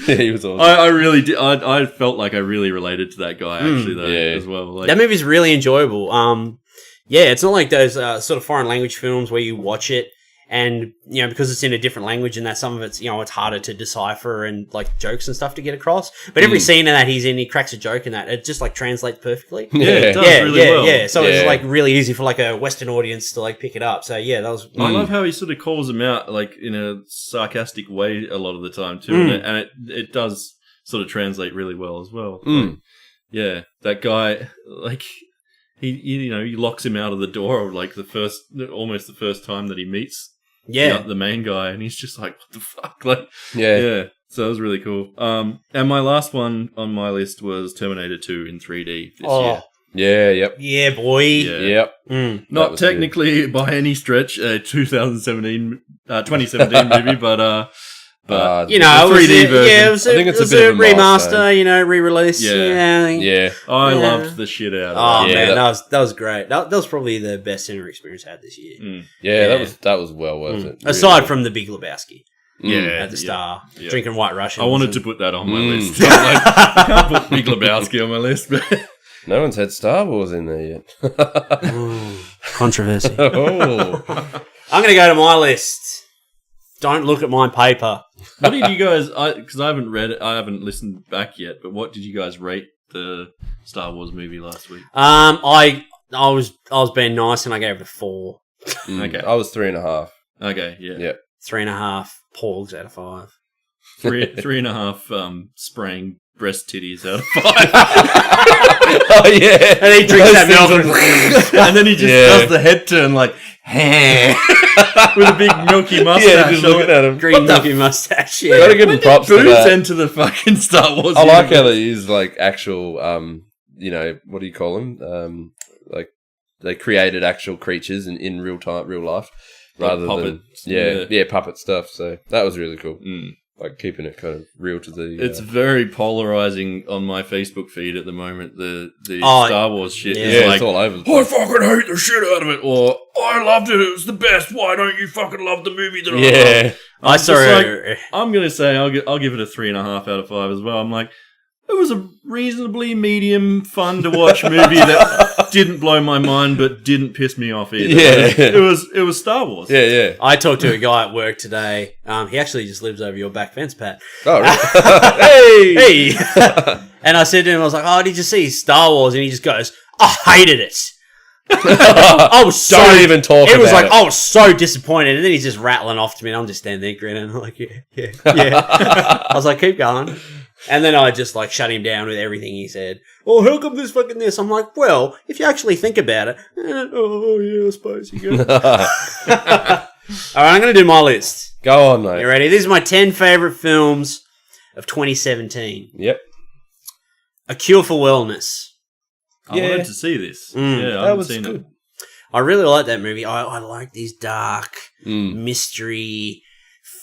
He was awesome. I really did. I felt like I really related to that guy actually, though, as well. Like, that movie's really enjoyable. It's not like those sort of foreign language films where you watch it And, you know, because it's in a different language and that some of it's, you know, it's harder to decipher and like jokes and stuff to get across. But every scene in that he's in, he cracks a joke in that. It just like translates perfectly. Yeah, it does really well. Yeah. So it's like really easy for like a Western audience to like pick it up. So yeah, that was. I love how he sort of calls him out like in a sarcastic way a lot of the time too, and it does sort of translate really well as well. Like, yeah, that guy like. He locks him out of the door like almost the first time that he meets the main guy, and he's just like, what the fuck? Like, yeah. So it was really cool. And my last one on my list was Terminator 2 in 3D this year. Yeah, yep. Yeah, boy. Yeah. Yep. Not technically by any stretch a 2017 movie, but you know, 3D version. Yeah, it was a remaster, you know, re-release. Yeah. I loved the shit out of it. Oh man, that was great. That was probably the best cinema experience I had this year. Yeah, that was well worth it. Aside from the Big Lebowski. At the Star, drinking White Russians. I wanted to put that on my list. I can't put Big Lebowski on my list, but no one's had Star Wars in there yet. Controversy. Oh. I'm going to go to my list. Don't look at my paper. What did you guys? Because I haven't read it, I haven't listened back yet. But what did you guys rate the Star Wars movie last week? I was being nice and I gave it a 4. Okay, I was 3.5. Okay, yeah, Yep. 3.5 porgs out of 5. 3.5 spraying breast titties out of 5. Oh yeah, and he drinks that milk, and then he just does the head turn like, with a big milky mustache. Yeah, just looking at him. Green milky mustache. Yeah. Gotta give him props to that. Into the fucking Star Wars. I like how they use like actual, what do you call them? Like they created actual creatures in real life, rather than puppet stuff. So that was really cool. Like keeping it kind of real to the. It's very polarizing on my Facebook feed at the moment. The Star Wars shit is like, it's all over the place. I fucking hate the shit out of it, or I loved it. It was the best. Why don't you fucking love the movie that I love? I saw it. I'm gonna say I'll give it a 3.5 out of 5 as well. I'm like, it was a reasonably medium, fun to watch movie that didn't blow my mind but didn't piss me off either. Yeah, it was Star Wars. Yeah. I talked to a guy at work today. He actually just lives over your back fence, Pat. Oh, really? Hey! And I said to him, I was like, "Oh, did you see Star Wars?" And he just goes, "I hated it." I was so don't even talk. It about was like it. I was so disappointed, and then he's just rattling off to me, and I'm just standing there grinning. I'm like, yeah. I was like, keep going. And then I just like shut him down with everything he said. Oh, how come this fucking this? I'm like, well, if you actually think about it, I suppose you go. All right, I'm going to do my list. Go on, mate. You ready? These are my 10 favorite films of 2017. Yep. A Cure for Wellness. I wanted to see this. Yeah, I haven't seen it. I really like that movie. I like these dark mystery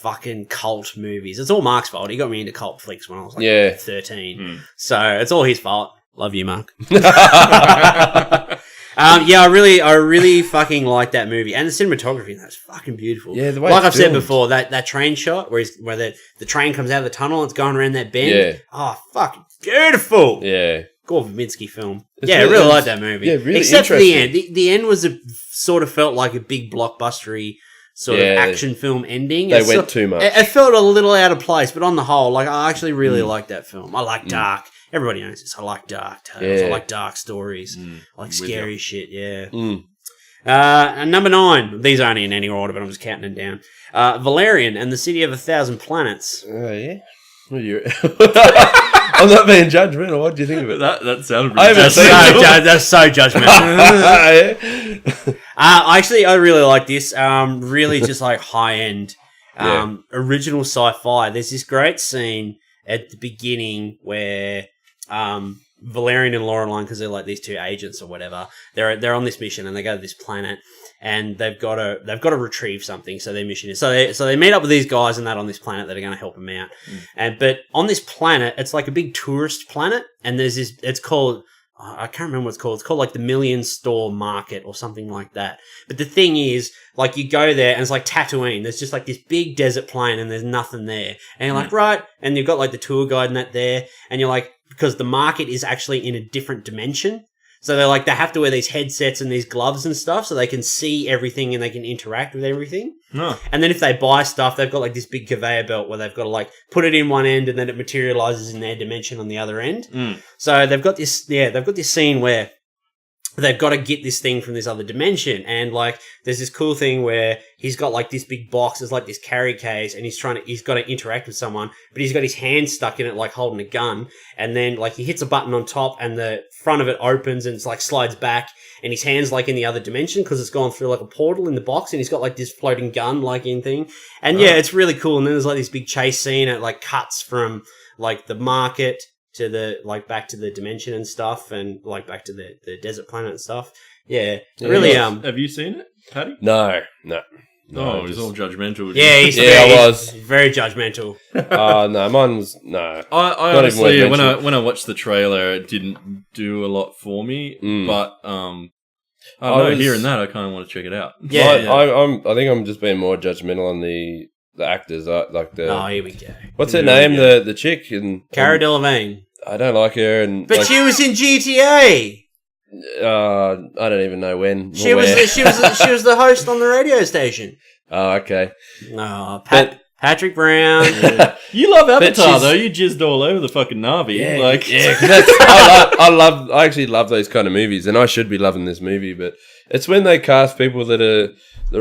fucking cult movies. It's all Mark's fault. He got me into cult flicks when I was like 13. So it's all his fault. Love you, Mark. I really fucking like that movie. And the cinematography, that's fucking beautiful. Yeah, the way like I've filmed. said before, that train shot where the train comes out of the tunnel and it's going around that bend. Yeah. Oh, fucking beautiful. Yeah. Gore Verbinski film. It's I really like that movie. Yeah, really except for the interesting. end. The end was sort of felt like a big blockbustery sort of action film ending. They went too much. It felt a little out of place, but on the whole, like I actually really like that film. I like dark. Everybody knows this. I like dark tales. Yeah. I like dark stories. I like scary shit. Yeah. Mm. Number 9. These aren't in any order, but I'm just counting them down. Valerian and the City of 1,000 Planets. Oh yeah. What are you? I'm not being judgmental. What do you think of it? That sounded I haven't seen it. That's so judgmental. I really like this. Really just like high end, original sci-fi. There's this great scene at the beginning where Valerian and Laureline, because they're like these two agents or whatever, they're on this mission and they go to this planet and they've got to retrieve something. So their mission is so they meet up with these guys and that on this planet that are going to help them out. But on this planet, it's like a big tourist planet, and there's this. It's called. I can't remember what it's called. It's called like the Million Store Market or something like that. But the thing is, like you go there and it's like Tatooine. There's just like this big desert plain and there's nothing there. And you're like, right. And you've got like the tour guide and that there. And you're like, because the market is actually in a different dimension. So they have to wear these headsets and these gloves and stuff so they can see everything and they can interact with everything. No. And then if they buy stuff, they've got like this big conveyor belt where they've got to like put it in one end and then it materializes in their dimension on the other end. So they've got this scene where they've got to get this thing from this other dimension. And like, there's this cool thing where he's got like this big box, it's like this carry case, and he's got to interact with someone, but he's got his hand stuck in it, like holding a gun. And then like he hits a button on top and the front of it opens and it's like slides back and his hand's like in the other dimension because it's gone through like a portal in the box and he's got like this floating gun like in thing. And yeah, it's really cool. And then there's like this big chase scene. It like cuts from like the market to the like back to the dimension and stuff, and like back to the desert planet and stuff. Yeah, really. Have you seen it, Paddy? No. Oh, he's all judgmental. Yeah, I was very judgmental. no, mine was no. I honestly, when I watched the trailer, it didn't do a lot for me. But I don't know. Hearing that, I kind of want to check it out. Yeah, I think I'm just being more judgmental on the actors. Like the. Oh, here we go. What's her name? The chick and Cara Delevingne. I don't like her, but like, she was in GTA. I don't even know when. She was the host on the radio station. Oh, okay. No, Patrick Brown. Yeah. You love Avatar though. You jizzed all over the fucking Na'vi. I actually love those kind of movies, and I should be loving this movie. But it's when they cast people they're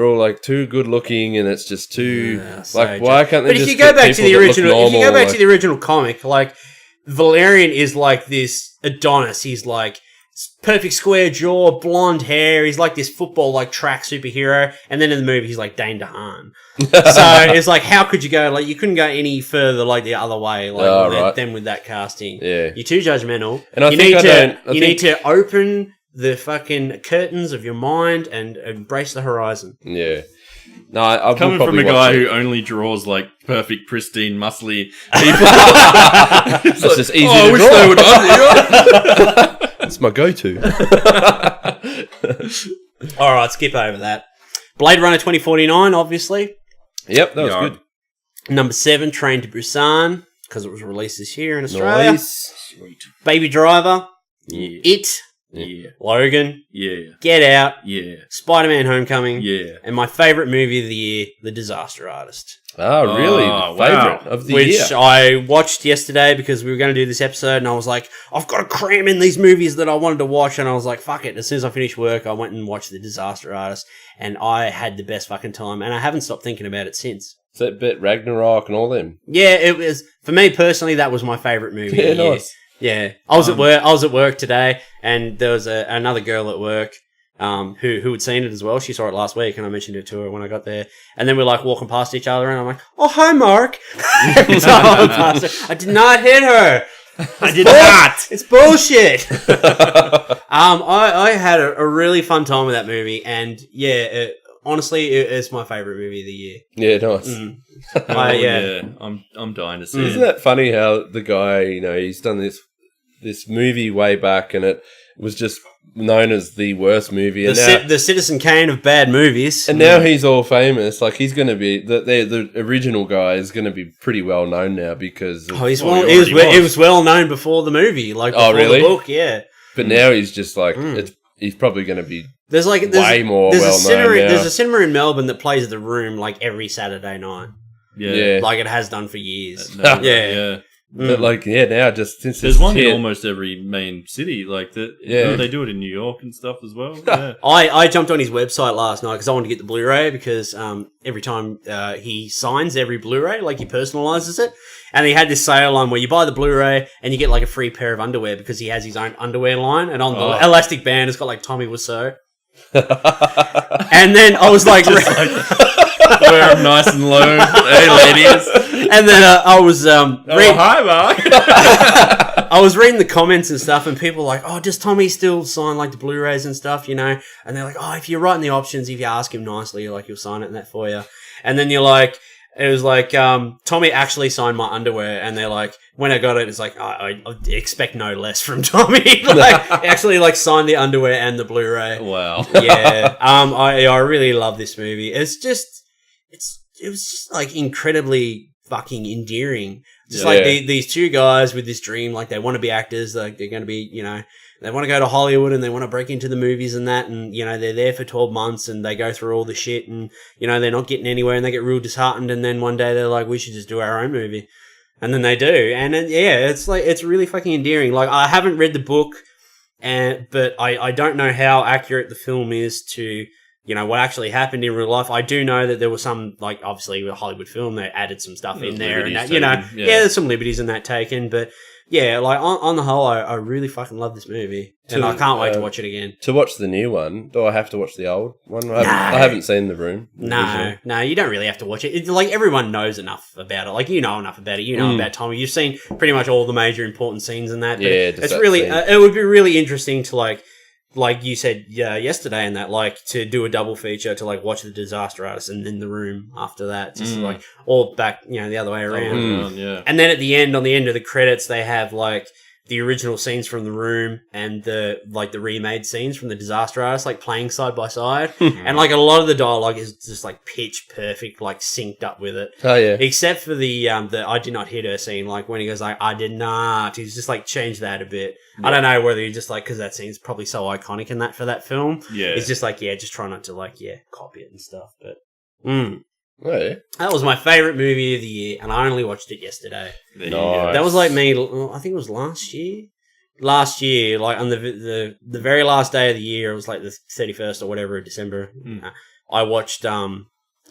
all like too good looking, and it's just too why can't they? But if you go back to the original comic, like Valerian is like this Adonis. He's like perfect square jaw, blonde hair. He's like this football like track superhero. And then in the movie, he's like Dane DeHaan. So it's like, how could you go? Like, you couldn't go any further like the other way. Like than with that casting. Yeah, you're too judgmental. And you need to open the fucking curtains of your mind and embrace the horizon. Yeah. No, I'm coming from a guy who only draws like perfect, pristine, muscly people. It's like, just easy to I wish draw. they would. It's my go-to. All right, skip over that. Blade Runner 2049, obviously. Yep, that was good. Number 7, Train to Busan, because it was released this year in Australia. Nice. Sweet. Baby Driver. Yeah. It. Yeah. Logan. Yeah. Get Out. Yeah. Spider-Man Homecoming. Yeah. And my favourite movie of the year, The Disaster Artist. Oh, really? The favourite of the year? Which I watched yesterday because we were going to do this episode and I was like, I've got to cram in these movies that I wanted to watch, and I was like, fuck it. As soon as I finished work, I went and watched The Disaster Artist and I had the best fucking time, and I haven't stopped thinking about it since. Is that bit Ragnarok and all them? Yeah, it was, for me personally, that was my favourite movie of the year. Nice. Yeah, I was at work today, and there was another girl at work who had seen it as well. She saw it last week, and I mentioned it to her when I got there. And then we're like walking past each other, and I'm like, "Oh, hi, Mark." Every time I went past her, I did not hit her. I did not. It's bullshit. I had a really fun time with that movie, and yeah, honestly, it's my favorite movie of the year. Yeah, nice. I'm dying to see it. Isn't that funny how the guy, he's done this movie way back, and it was just known as the worst movie. The Citizen Kane of bad movies. And now he's all famous. Like, he's going to be the original guy is going to be pretty well known now because he was well known before the movie. Like, before the book, yeah. But now he's just like he's probably going to be way more well known. There's a cinema in Melbourne that plays The Room like every Saturday night. Yeah. Like it has done for years. Yeah. But now just since there's one in almost every main city, like that. Yeah, they do it in New York and stuff as well. Yeah. I jumped on his website last night because I wanted to get the Blu-ray because every time he signs every Blu-ray, like he personalizes it, and he had this sale on where you buy the Blu-ray and you get like a free pair of underwear because he has his own underwear line, and on the elastic band it's got like Tommy Wiseau. And then I was like wear them nice and low, hey ladies. And then I was hi Mark. I was reading the comments and stuff, and people were like, "Oh, does Tommy still sign like the Blu-rays and stuff?" And they're like, "Oh, if you're writing the options, if you ask him nicely, like he'll sign it and that for you." And then you're like, it was like Tommy actually signed my underwear, and they're like, when I got it, it's like I expect no less from Tommy. Like actually like signed the underwear and the Blu-ray. Wow. Yeah. I really love this movie. It was just like incredibly fucking endearing. Just like these two guys with this dream, like they want to be actors, like they're going to be, They want to go to Hollywood and they want to break into the movies and that. And, you know, they're there for 12 months and they go through all the shit and, you know, they're not getting anywhere and they get real disheartened. And then one day they're like, we should just do our own movie. And then they do. And it's like, it's really fucking endearing. Like, I haven't read the book, but I don't know how accurate the film is to, you know, what actually happened in real life. I do know that there was some, like, obviously with a Hollywood film, they added some stuff in there and that, you know, there's some liberties in that taken, but yeah, like on the whole, I really fucking love this movie and I can't wait to watch it again. To watch the new one, do I have to watch the old one? I haven't seen The Room. No, you don't really have to watch it. It's like everyone knows enough about it. Like, you know enough about it. You know about Tommy. You've seen pretty much all the major important scenes in that. But it's really, it would be really interesting to like you said yesterday in that, like, to do a double feature, to like watch The Disaster Artist and then The Room after that, just like all back, you know, the other way around. And then at the end, on the end of the credits, they have like the original scenes from The Room and the remade scenes from The Disaster Artist, like playing side by side. And like a lot of the dialogue is just like pitch perfect, like synced up with it. Oh yeah. Except for the I did not hit her scene, like when he goes like, I did not. He's just like changed that a bit. Yeah. I don't know whether he just like, because that scene's probably so iconic in that for that film. Yeah. It's just like, just try not to like, copy it and stuff. But Oh, yeah. That was my favourite movie of the year, and I only watched it yesterday. Nice. That was like me, I think it was last year. Last year, like on the very last day of the year, it was like the 31st or whatever of December. I watched, I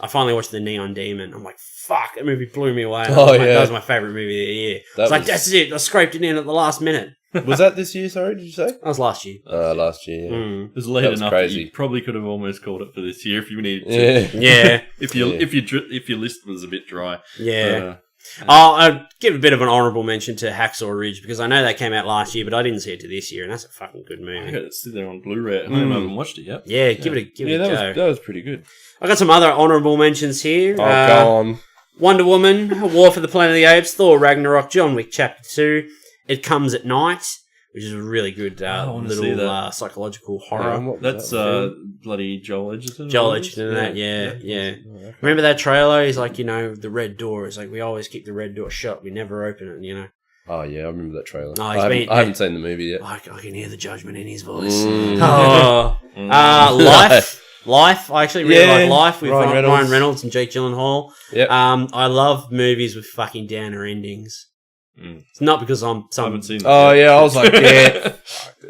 finally watched The Neon Demon. I'm like, fuck, that movie blew me away. That was my favourite movie of the year. It's like, that's it, I scraped it in at the last minute. Was that this year, sorry, did you say? That was last year. Last year, yeah. It was late enough that you probably could have almost called it for this year if you needed to. Yeah. If your list was a bit dry. Yeah. I'd give a bit of an honourable mention to Hacksaw Ridge, because I know that came out last year, but I didn't see it to this year, and that's a fucking good movie. I got it sit there on Blu-ray. I haven't watched it yet. Yeah, give it a go. That was pretty good. I got some other honourable mentions here. Go on. Wonder Woman, War for the Planet of the Apes, Thor Ragnarok, John Wick Chapter 2, It Comes at Night, which is a really good little psychological horror. That's bloody Joel Edgerton. Joel Edgerton, yeah. Remember that trailer? He's like, the red door. It's like, we always keep the red door shut. We never open it, Oh, yeah, I remember that trailer. Oh, I haven't seen the movie yet. I can hear the judgment in his voice. Life. I actually really like Life with Ryan Reynolds and Jake Gyllenhaal. Yep. I love movies with fucking downer endings. It's not because I'm some... I haven't seen that. Oh, yeah, I was like, yeah.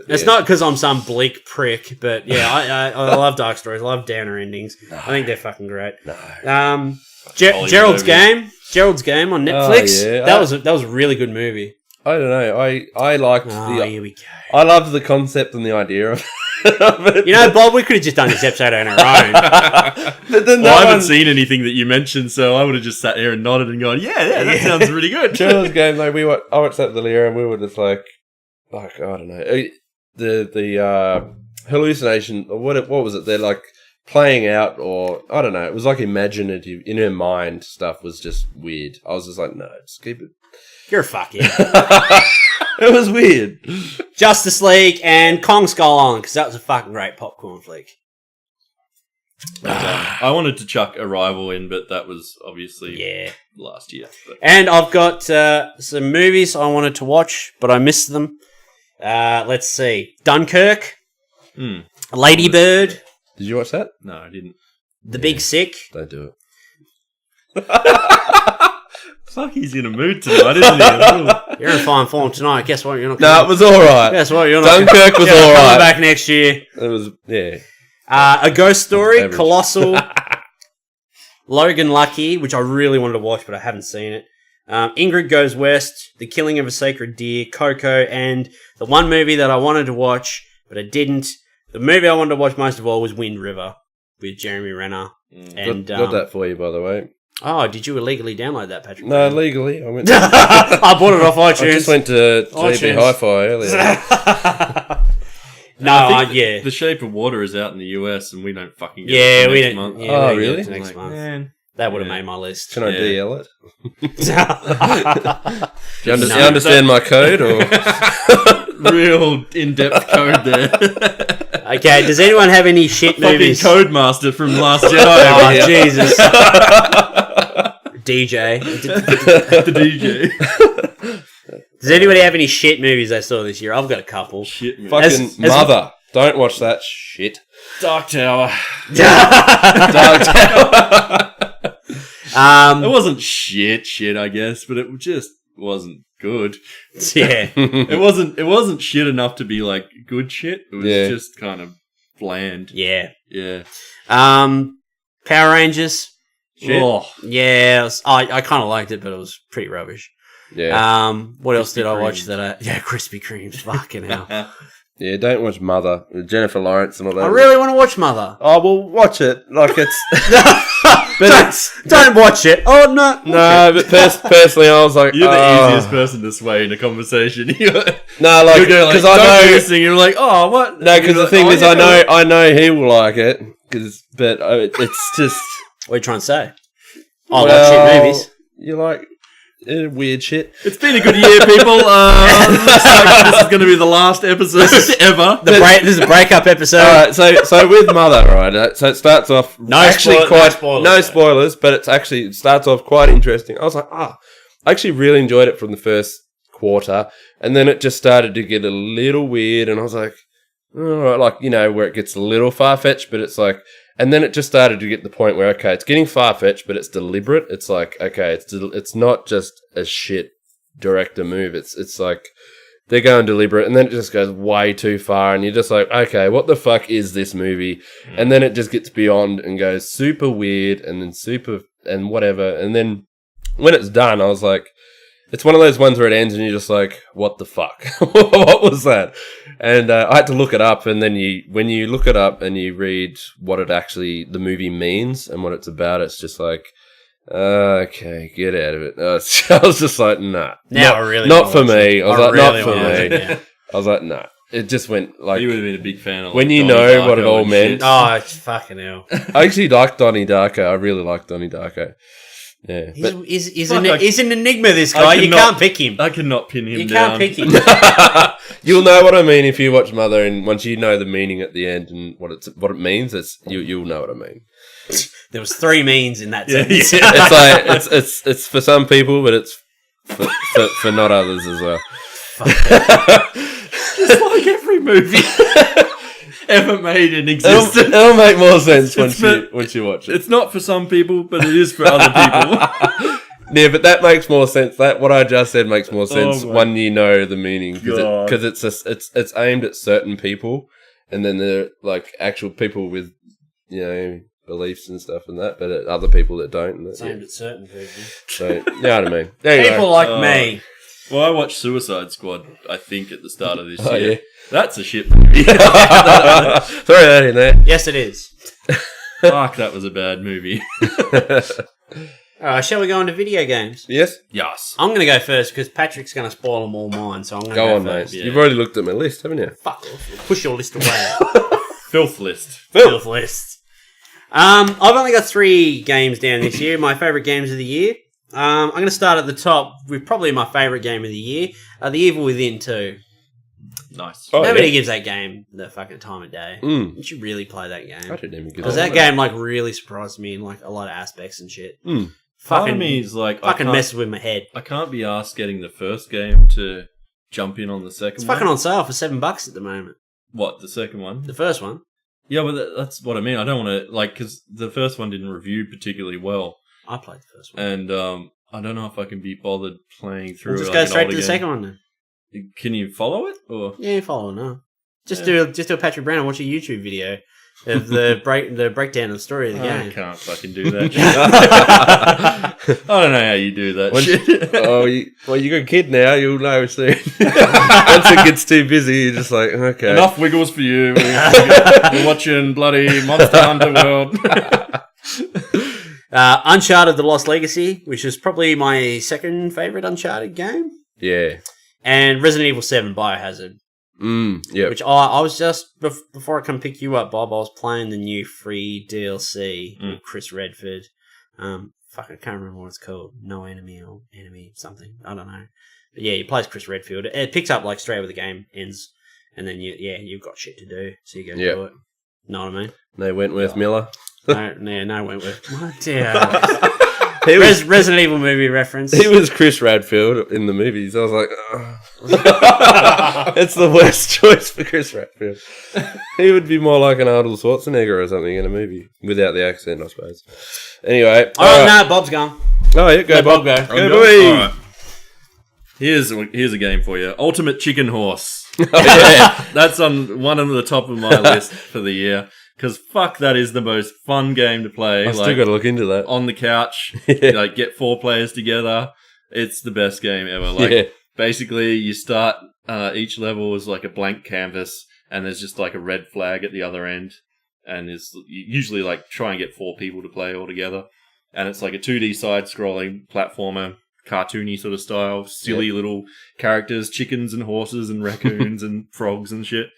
It's not because I'm some bleak prick, but yeah, I love dark stories. I love downer endings. No. I think they're fucking great. No. Gerald's Game on Netflix. Oh, yeah. That was a really good movie. I don't know. I liked here we go. I loved the concept and the idea of it. Bob, we could have just done this episode on our own. I haven't seen anything that you mentioned, so I would have just sat here and nodded and gone, yeah, that sounds really good. Gerald's Game, like I watched that with Leah and we were just like I don't know, the hallucination or what was it? They're like playing out, or I don't know. It was like imaginative in her mind. Stuff was just weird. I was just like, no, just keep it. You're fucking. It was weird. Justice League and Kong Skull Island, because that was a fucking great popcorn flick. I wanted to chuck Arrival in, but that was obviously last year. But. And I've got some movies I wanted to watch, but I missed them. Let's see. Dunkirk. Lady Bird. Did you watch that? No, I didn't. The Big Sick. Don't do it. Fuck, he's in a mood tonight, isn't he? You're in fine form tonight. Guess what? You're not. No, it was all right. Guess what? You're not. Dunkirk was all right. Coming back next year. It was A Ghost Story, average. Colossal, Logan Lucky, which I really wanted to watch, but I haven't seen it. Ingrid Goes West, The Killing of a Sacred Deer, Coco, and the one movie that I wanted to watch, but I didn't. The movie I wanted to watch most of all was Wind River with Jeremy Renner. And got that for you, by the way. Oh, did you illegally download that, Patrick? No, legally. I went. I bought it off iTunes. I just went to JB Hi-Fi earlier. The Shape of Water is out in the US, and we don't fucking get it next month. Yeah, really? Next month. Man. That would have made my list. Can I DL it? Do you understand my code? Or real in-depth code there. Okay, does anyone have any shit movies? Codemaster from Last Jedi. Oh, Jesus. DJ. The DJ. Does anybody have any shit movies they saw this year? I've got a couple. Shit, man. Fucking Mother. Don't watch that shit. Dark Tower. Dark Tower. It wasn't shit, I guess, but it just wasn't good. Yeah. It wasn't shit enough to be like good shit. It was just kind of bland. Yeah. Yeah. Power Rangers. Shit. Oh, yeah. I kind of liked it, but it was pretty rubbish. Yeah. What else did I Krispy watch Kremes. Krispy Kremes. Fucking hell. Yeah, don't watch Mother. With Jennifer Lawrence and all that. I really want to watch Mother. Oh, well, watch it. Like, it's... Don't watch it. Oh, no. No, but personally, I was like... You're the easiest person to sway in a conversation. No, like, because I know... This thing, you're like, oh, what? No, because the thing is, I know he will like it, but it's just... What are you trying to say? I like shit movies. You like weird shit. It's been a good year, people. Looks like this is going to be the last episode ever. This is a breakup episode. All right, so with Mother, right? So it starts off No spoilers, but it starts off quite interesting. I was like, I actually really enjoyed it from the first quarter, and then it just started to get a little weird, and I was like, all right, like, you know, where it gets a little far-fetched, but it's like, and then it just started to get the point where, okay, it's getting far-fetched, but it's deliberate. It's like, okay, it's not just a shit director move. It's like they're going deliberate, and then it just goes way too far, and you're just like, okay, what the fuck is this movie? And then it just gets beyond and goes super weird, and then super and whatever. And then when it's done, I was like, it's one of those ones where it ends and you're just like, what the fuck? What was that? And I had to look it up, and then when you look it up and you read what it actually, the movie means and what it's about, it's just like, okay, get out of it. I was just like, nah. Now I really not for me. I was like, really not for wanna me. watch it, I was like, nah. It just went like... You would have been a big fan of when you Donnie know what Darko it all and meant. shit. Oh, it's fucking hell. I actually liked Donnie Darko. I really liked Donnie Darko. Yeah. He's an enigma, this guy. You cannot- can't pick him. I cannot pin him You down. can't pick him. You'll know what I mean if you watch Mother, and once you know the meaning at the end and what it means, you'll know what I mean. There was 3 means in that Yeah, sentence. yeah. It's like it's for some people, but it's for not others as well. Just like every movie ever made in existence. It'll make more sense It's once you watch it. It's not for some people, but it is for other people. Yeah, but that makes more sense. That what I just said makes more sense my when you know the meaning, God. because it's aimed at certain people, and then they're like actual people with, you know, beliefs and stuff and that, but other people that don't. And It's aimed at certain people. So you know what I mean. There you People go. like me. Well, I watched Suicide Squad, I think, at the start of this Oh, year. yeah. That's a shit movie. Throw that in there. Yes, it is. Fuck, that was a bad movie. Shall we go into video games? Yes, Yes. I'm going to go first because Patrick's going to spoil them all mine, so I'm going to go on, first. mate. yeah. You've already looked at my list, haven't you? Fuck off. Push your list away. Filth list. Filth list. I've only got 3 games down this year, my favourite games of the year. I'm going to start at the top with probably my favourite game of the year, The Evil Within 2. Nice. Oh, Nobody yeah. gives that game the fucking time of day. Mm. You should really play that I game. didn't even get Because that that game like really surprised me in like a lot of aspects and shit. Mm. Part Fucking of me is like, fucking messes with my head. I can't be asked getting the first game to jump in on the second It's one. fucking on sale for $7 at the moment. What, the second one? The first one. Yeah, but that's what I mean. I don't want to, like, because the first one didn't review particularly well. I played the first one. And I don't know if I can be bothered playing through We'll just it. go like straight an to the older second one then. game. Can you follow it? Or Yeah, follow now. Just Yeah. do a Patrick Brown and watch a YouTube video of the breakdown of the story of the I game. can't fucking do that shit. I don't know how you do that Once- shit. well, you got a kid now. You'll know soon. Once it gets too busy, you're just like, okay. Enough wiggles for you. We're watching bloody Monster Hunter World. Uncharted: The Lost Legacy, which is probably my second favorite Uncharted game, Yeah. and Resident Evil 7: Biohazard. Yeah. Which I was just before I come pick you up, Bob. I was playing the new free DLC with Chris Redford. Fuck, I can't remember what it's called. No Enemy or Enemy something. I don't know. But yeah, he plays Chris Redfield. It picks up like straight where the game ends, and then you've got shit to do, so you go do it. Know what I mean? No Wentworth Miller. No Wentworth. What? Yeah. Resident Evil movie reference. He was Chris Radfield in the movies. I was like, it's the worst choice for Chris Radfield. He would be more like an Arnold Schwarzenegger or something in a movie without the accent, I suppose. Anyway. No, Bob's gone. Oh, yeah, go Bob. Go. Go, boy. All right. Here's a game for you. Ultimate Chicken Horse. Oh, yeah. That's on one of the top of my list for the year. Because fuck, that is the most fun game to play. I still got to look into that. On the couch, get 4 players together. It's the best game ever. Basically, you start each level is like a blank canvas, and there's just like a red flag at the other end, and it's usually like try and get 4 people to play all together, and it's like a 2D side-scrolling platformer, cartoony sort of style, silly little characters, chickens and horses and raccoons and frogs and shit,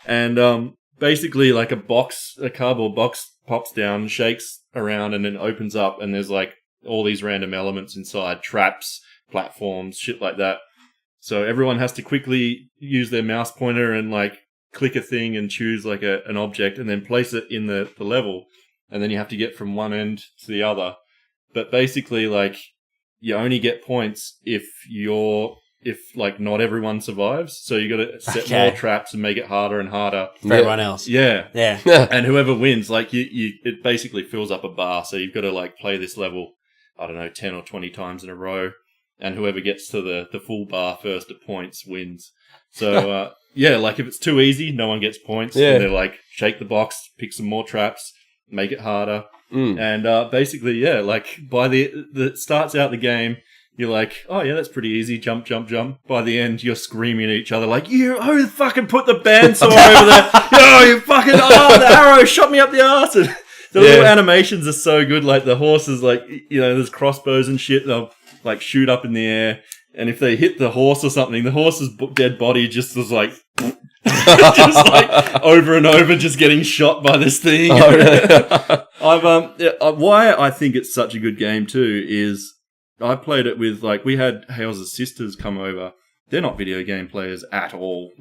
and basically, like a cardboard box pops down, shakes around, and then opens up, and there's like all these random elements inside, traps, platforms, shit like that. So everyone has to quickly use their mouse pointer and like click a thing and choose like an object, and then place it in the level, and then you have to get from one end to the other. But basically, like, you only get points if like not everyone survives, so you got to set more traps and make it harder and harder for everyone else. Yeah. And whoever wins, like it basically fills up a bar. So you've got to like play this level, I don't know, 10 or 20 times in a row, and whoever gets to the full bar first at points wins. So like if it's too easy, no one gets points. Yeah. And they're like, shake the box, pick some more traps, make it harder, and basically, like by the starts out the game. You're like, oh yeah, that's pretty easy. Jump, jump, jump. By the end, you're screaming at each other like, who fucking put the bandsaw over there? You fucking, the arrow shot me up the arse. And the little animations are so good. Like the horses, like, there's crossbows and shit. They'll like shoot up in the air. And if they hit the horse or something, the horse's dead body just was like, just like over and over, just getting shot by this thing. Oh, really? Why I think it's such a good game too is, I played it with, like, we had Hales' sisters come over. They're not video game players at all.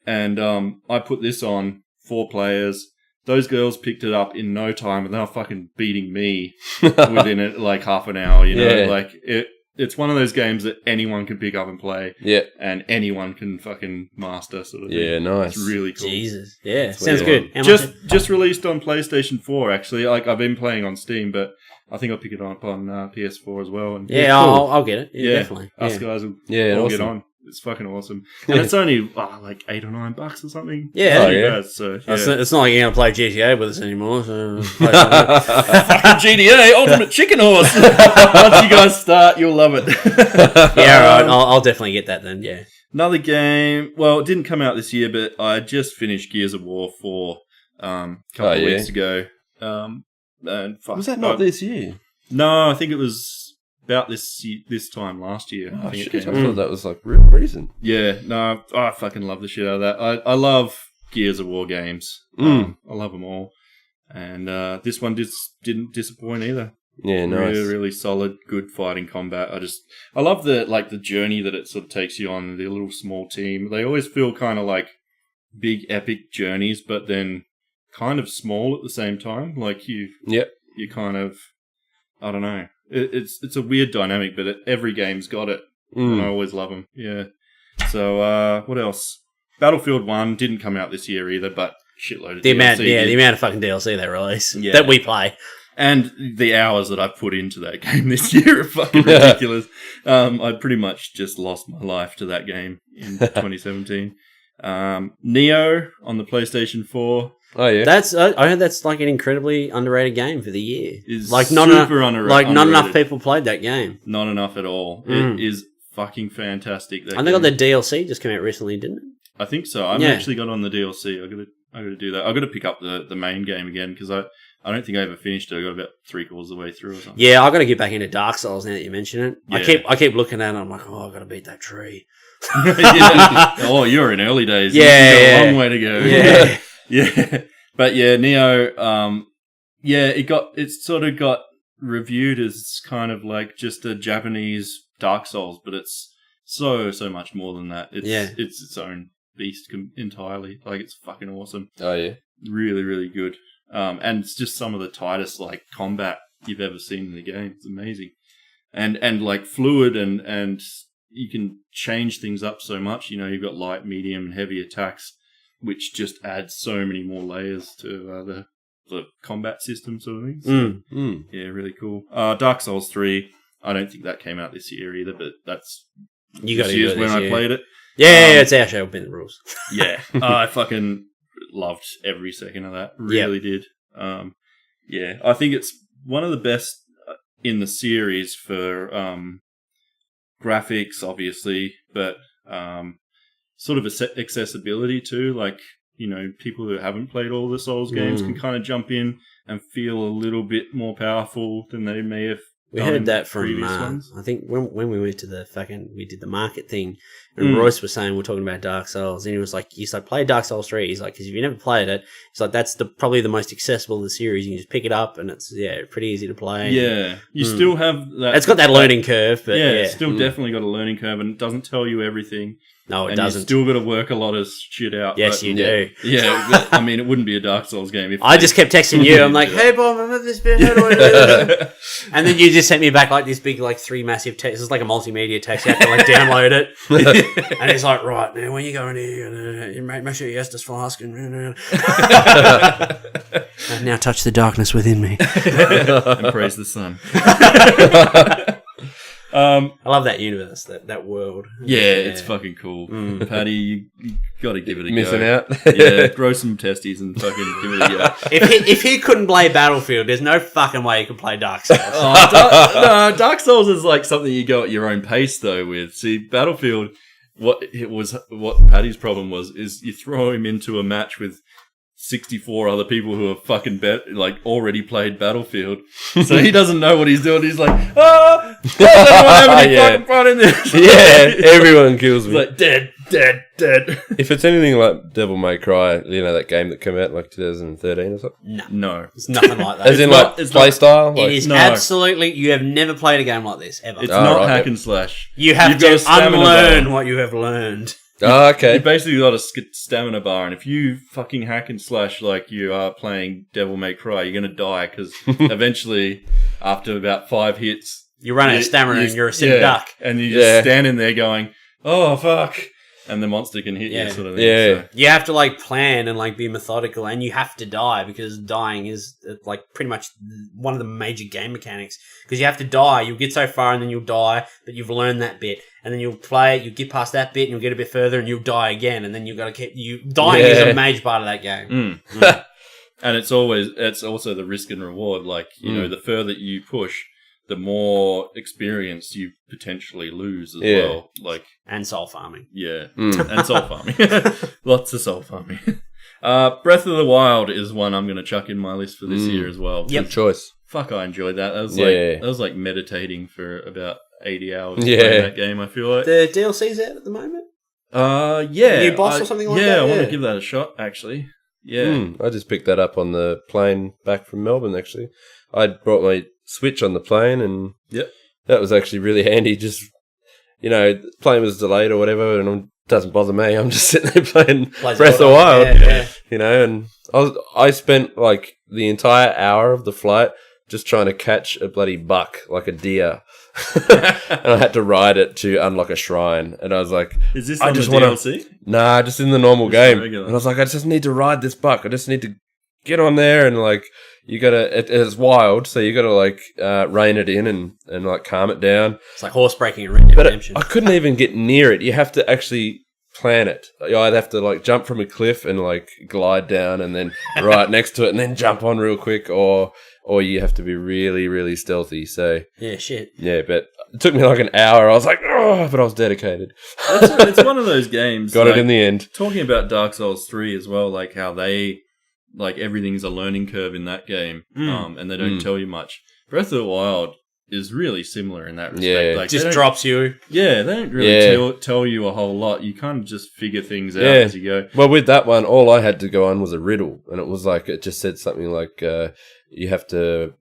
And I put this on, 4 players. Those girls picked it up in no time, and they were fucking beating me within it, like, half an hour, Like, it's one of those games that anyone can pick up and play. Yeah. And anyone can fucking master, sort of thing. Yeah, nice. It's really cool. Jesus. Yeah, sounds good. Just released on PlayStation 4, actually. Like, I've been playing on Steam, but I think I'll pick it up on PS4 as well. And cool. I'll get it. Yeah, definitely. Us guys will all get on. It's fucking awesome. And it's only like $8 or $9 or something. Yeah. Bad, so, It's not like you're going to play GTA with us anymore. So GTA Ultimate Chicken Horse. Once you guys start, you'll love it. Yeah, all right. I'll definitely get that then, yeah. Another game. Well, it didn't come out this year, but I just finished Gears of War 4 a couple of weeks ago. And was that not this year? No, I think it was about this time last year. Oh, shit. I thought that was like real recent. Yeah, no, I fucking love the shit out of that. I love Gears of War games. I love them all. And this one didn't disappoint either. Yeah, nice. Really, really solid, good fighting combat. I love the journey that it sort of takes you on, the little small team. They always feel kind of like big epic journeys, but then kind of small at the same time. Like you kind of, I don't know. It's a weird dynamic, but every game's got it. And I always love them. Yeah. So what else? Battlefield 1 didn't come out this year either, but shitload of DLC. The amount of fucking DLC they release that we play. And the hours that I've put into that game this year are fucking ridiculous. I pretty much just lost my life to that game in 2017. Neo on the PlayStation 4. Oh yeah, I heard that's like an incredibly underrated game for the year. Not enough people played that game. Not enough at all. It is fucking fantastic. I think the DLC just came out recently, didn't it? I think so. I've actually got on the DLC. I got to do that. I got to pick up the main game again because I don't think I ever finished it. I got about 3/4 of the way through or something. Yeah, I got to get back into Dark Souls now that you mention it. Yeah. I keep looking at it. I'm like, I got to beat that tree. Oh, you're in early days. Yeah, you got a long way to go. Yeah. Yeah, but yeah, Neo. It sort of got reviewed as kind of like just a Japanese Dark Souls, but it's so much more than that. It's its own beast entirely. Like it's fucking awesome. Oh yeah, really, really good. And it's just some of the tightest like combat you've ever seen in the game. It's amazing. And like fluid and you can change things up so much. You know, you've got light, medium, and heavy attacks, which just adds so many more layers to the combat system sort of things. Yeah, really cool. Dark Souls 3, I don't think that came out this year either, but that's you got to years when I played it. Yeah, it's our show, been the rules. Yeah, I fucking loved every second of that. Really did. Yeah, I think it's one of the best in the series for graphics, obviously, but sort of accessibility too. Like, you know, people who haven't played all the Souls games can kind of jump in and feel a little bit more powerful than they may have. We heard that from, I think when we went to we did the market thing, and Royce was saying, we're talking about Dark Souls, and he was like, play Dark Souls 3. He's like, because if you never played it, he's like, that's probably the most accessible of the series. You can just pick it up, and it's, pretty easy to play. Yeah. You still have that. It's got that learning curve, but it's still definitely got a learning curve, and it doesn't tell you everything. No, it and doesn't. You still got to work a lot of shit out. Yes, you do. Yeah, I mean, it wouldn't be a Dark Souls game if I just kept texting you. I'm like, hey, Bob, remember this bit? How do I do this? And then you just sent me back like this big, like 3 massive texts. It's like a multimedia text. You have to like download it. And it's like, right, now when you go in here, you make sure you ask this flask. And now touch the darkness within me. And praise the sun. I love that universe, that world. Yeah, it's fucking cool. Paddy, you got to give it a Missing go. out. Yeah, grow some testes and fucking give it a go. If he couldn't play Battlefield, there's no fucking way he could play Dark Souls. Dark Souls is like something you go at your own pace though with. See, Battlefield, what Paddy's problem was is you throw him into a match with 64 other people who have fucking already played Battlefield, so he doesn't know what he's doing. He's like, I don't have any fucking fun in this. Yeah, everyone kills me. He's like dead. If it's anything like Devil May Cry, you know, that game that came out in like 2013 or something. No, it's nothing like that. As in like play style. It is absolutely. You have never played a game like this ever. It's not hack and slash. You have to unlearn what you have learned. Oh, okay. You basically got a stamina bar, and if you fucking hack and slash like you are playing Devil May Cry, you're gonna die because eventually, after about 5 hits, you run out of stamina and you're a sitting duck, and you just standing there going, "Oh fuck!" and the monster can hit you, sort of thing. Yeah, so. You have to like plan and like be methodical, and you have to die because dying is like pretty much one of the major game mechanics. Because you have to die, you'll get so far and then you'll die, but you've learned that bit, and then you'll play it, you get past that bit, and you'll get a bit further, and you'll die again, and then you've got to keep dying is a major part of that game. And it's also the risk and reward. Like you know, the further you push, the more experience you potentially lose as well. Like and soul farming. Yeah, and soul farming. Lots of soul farming. Breath of the Wild is one I'm going to chuck in my list for this year as well. Good choice. Fuck, I enjoyed that. That was like meditating for about 80 hours playing that game, I feel like. The DLC's out at the moment? New boss or something like that? Yeah, I want to give that a shot, actually. Yeah. I just picked that up on the plane back from Melbourne, actually. I brought my Switch on the plane, and that was actually really handy. Just, you know, the plane was delayed or whatever, and it doesn't bother me. I'm just sitting there playing Breath of the Wild, you know, and I spent like the entire hour of the flight just trying to catch a bloody buck, like a deer. And I had to ride it to unlock a shrine. And I was like, is this on the DLC? Nah, just in the normal game. Regular. And I was like, I just need to ride this buck. I just need to get on there, and like, you gotta, it's wild, so you gotta like rein it in and like calm it down. It's like horse breaking at Redemption. I couldn't even get near it. You have to actually plan it. I'd have to like jump from a cliff and like glide down and then right next to it and then jump on real quick, or you have to be really, really stealthy. So yeah, shit. Yeah, but it took me like an hour. I was like, oh, but I was dedicated. It's one of those games. Got it in the end. Talking about Dark Souls 3 as well, like how they, like everything's a learning curve in that game, and they don't tell you much. Breath of the Wild is really similar in that respect. Yeah. Like, just drops you. Yeah, they don't really tell you a whole lot. You kind of just figure things out as you go. Well, with that one, all I had to go on was a riddle, and it was like, it just said something like, you have to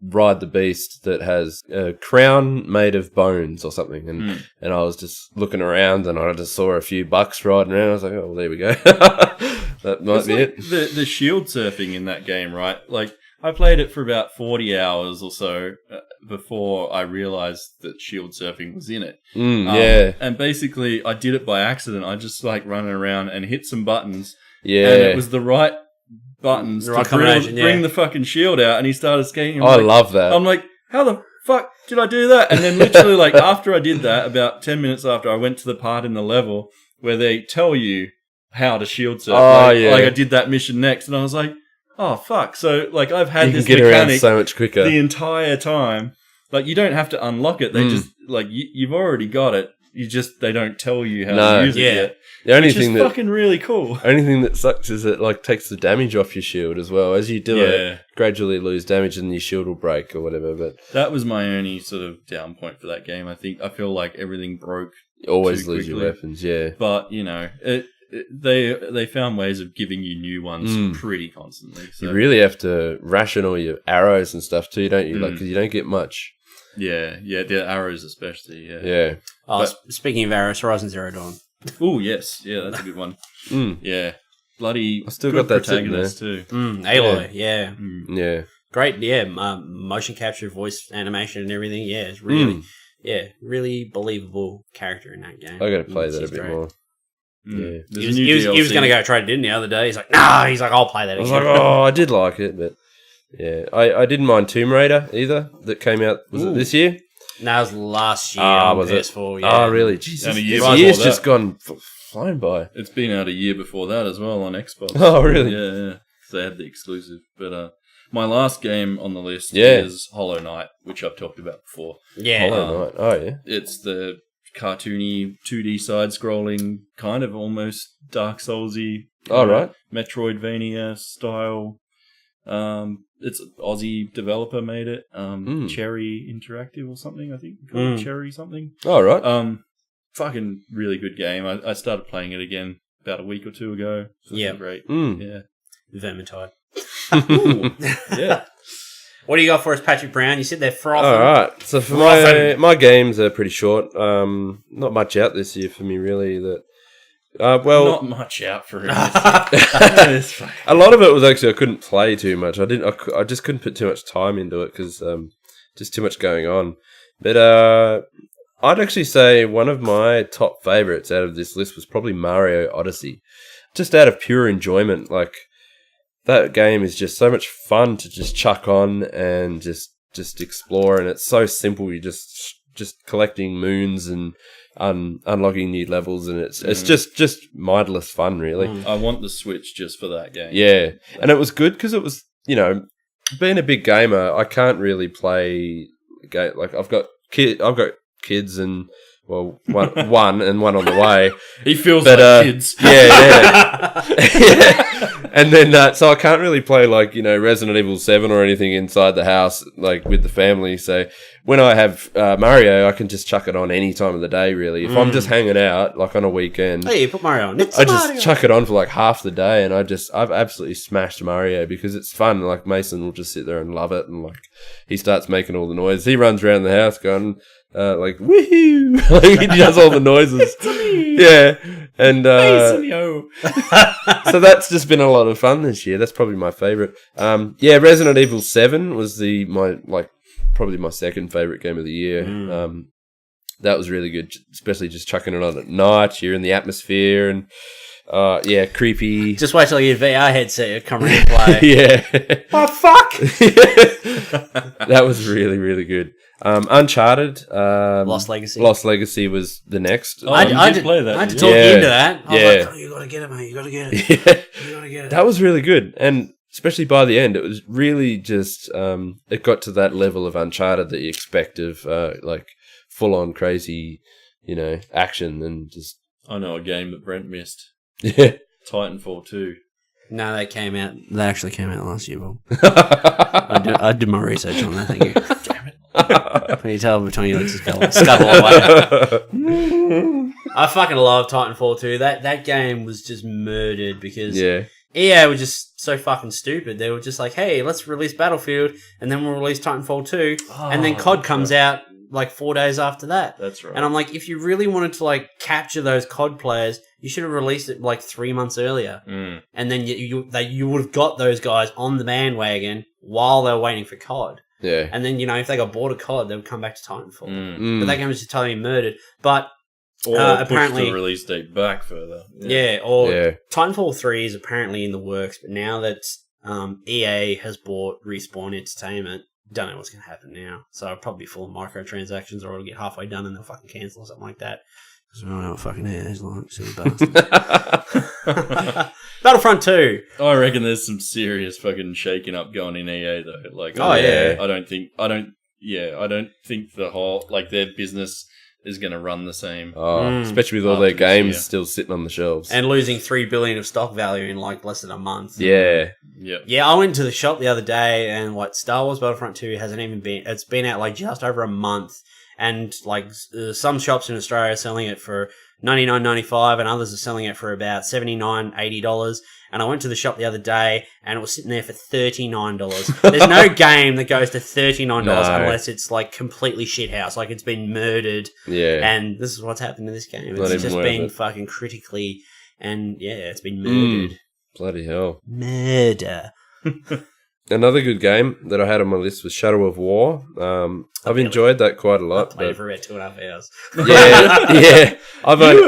ride the beast that has a crown made of bones or something, and I was just looking around, and I just saw a few bucks riding around. I was like, oh, well, there we go. That might be it. The shield surfing in that game, right? Like, I played it for about 40 hours or so before I realized that shield surfing was in it. Yeah. And basically, I did it by accident. I just like running around and hit some buttons. Yeah. And it was the right buttons The right to combination, bring the fucking shield out, and he started skating. I love that. I'm like, how the fuck did I do that? And then literally, like, after I did that, about 10 minutes after, I went to the part in the level where they tell you how to shield surf. Like I did that mission next, and I was like, oh, fuck. So, like, I've had you this can get mechanic around so much quicker the entire time. Like, you don't have to unlock it. They just, like, you've already got it. They don't tell you how to use it yet. The only Which thing is fucking really cool. Only thing that sucks is it like takes the damage off your shield as well. As you do it, gradually lose damage and your shield will break or whatever. But that was my only sort of down point for that game. I feel like everything broke. You always too lose quickly. your weapons, yeah. But you know, they found ways of giving you new ones pretty constantly. So. You really have to ration all your arrows and stuff too, don't you? Like, because you don't get much. Yeah, the arrows especially. Yeah. Oh, speaking of arrows, Horizon Zero Dawn. Oh yes, yeah, that's a good one. Yeah, bloody. I still good got that sitting protagonist too. Aloy, yeah. Yeah. Great, yeah. Motion capture, voice animation, and everything. Yeah, it's really, really believable character in that game. I got to play that a bit more. Yeah, He was going to go trade it in the other day. He's like, nah. He's like, I'll play that I was again. like, I did like it, but yeah, I didn't mind Tomb Raider either. That came out it this year? No, it was last year on was PS4. it? Yeah. Oh, really? Jesus, And a this year year's before just gone flying by. It's been out a year before that as well on Xbox. Oh, really? Yeah. So they had the exclusive. But my last game on the list Yeah. is Hollow Knight, which I've talked about before. Yeah. Hollow Knight. Oh, yeah. It's the cartoony 2D side-scrolling, kind of almost Dark Souls-y, Right. Metroidvania style. It's an Aussie developer made it. Cherry Interactive or something, I think. Called Cherry something. Oh, right. Fucking really good game. I started playing it again about a week or two ago. Yeah. Great. Mm. Yeah. Vermintide. Yeah. What do you got for us, Patrick Brown? You said they're frothing. All right. So for my games are pretty short. Not much out this year for me, really. Not much out for him. A lot of it was actually I couldn't play too much. I just couldn't put too much time into it because just too much going on. But I'd actually say one of my top favorites out of this list was probably Mario Odyssey. Just out of pure enjoyment, like that game is just so much fun to just chuck on and just explore, and it's so simple. You just collecting moons and unlocking new levels, and it's just mindless fun, really. I want the Switch just for that game. Yeah, and it was good because it was, being a big gamer, I can't really play game like I've got kids and one and one on the way. He feels like kids. Yeah. And then, so I can't really play Resident Evil 7 or anything inside the house, with the family. So when I have Mario, I can just chuck it on any time of the day, really. If I'm just hanging out, on a weekend. Hey, you put Mario on. I just chuck it on for half the day, and I've absolutely smashed Mario because it's fun. Mason will just sit there and love it, and he starts making all the noise. He runs around the house going, woohoo! He does all the noises. Yeah. And so that's just been a lot of fun this year. That's probably my favorite. Resident Evil 7 was probably my second favorite game of the year. That was really good, especially just chucking it on at night. You're in the atmosphere and creepy. Just wait till you get VR headset come around and play. Yeah. Oh fuck! That was really, really good. Uncharted, Lost Legacy. Lost Legacy was the next. I did play that. I had to talk you into that. I was like, you gotta get it, mate. You gotta get it. Yeah. You gotta get it. That was really good, and especially by the end, it was really just it got to that level of Uncharted that you expect of full on crazy, action and just. I know a game that Brent missed. Yeah. Titanfall 2. No, that actually came out last year, Bob. I did my research on that. Thank you. Damn it! Can you tell between your legs scuttle away? I fucking love Titanfall 2. That game was just murdered because EA were just so fucking stupid. They were just like, hey, let's release Battlefield and then we'll release Titanfall 2, and then COD comes out 4 days after that. That's right. And I'm like, if you really wanted to capture those COD players, you should have released it 3 months earlier. And then you would have got those guys on the bandwagon while they were waiting for COD. Yeah. And then, if they got bored of COD, they would come back to Titanfall. Mm. But that game was just totally murdered. But Or apparently push the release date back further. Titanfall 3 is apparently in the works, but now that EA has bought Respawn Entertainment, don't know what's going to happen now. So it'll probably be full of microtransactions, or it'll get halfway done and they'll fucking cancel or something like that. Because I don't know what fucking EA's like, silly bastards. Battlefront 2. I reckon there's some serious fucking shaking up going in EA though. Like, yeah. I don't think the whole their business is going to run the same. Especially with all their games still sitting on the shelves. And losing $3 billion of stock value in less than a month. Yeah. Yeah, I went to the shop the other day and Star Wars Battlefront 2 hasn't even been, it's been out just over a month. And some shops in Australia are selling it for $99.95 and others are selling it for about $79, $80. And I went to the shop the other day and it was sitting there for $39. There's no game that goes to $39 unless it's completely shithouse, it's been murdered. Yeah. And this is what's happened to this game. Not It's just been it. fucking critically, and it's been murdered. Bloody hell. Murder. Another good game that I had on my list was Shadow of War. I've enjoyed that quite a lot. I played it for about 2.5 hours. Yeah.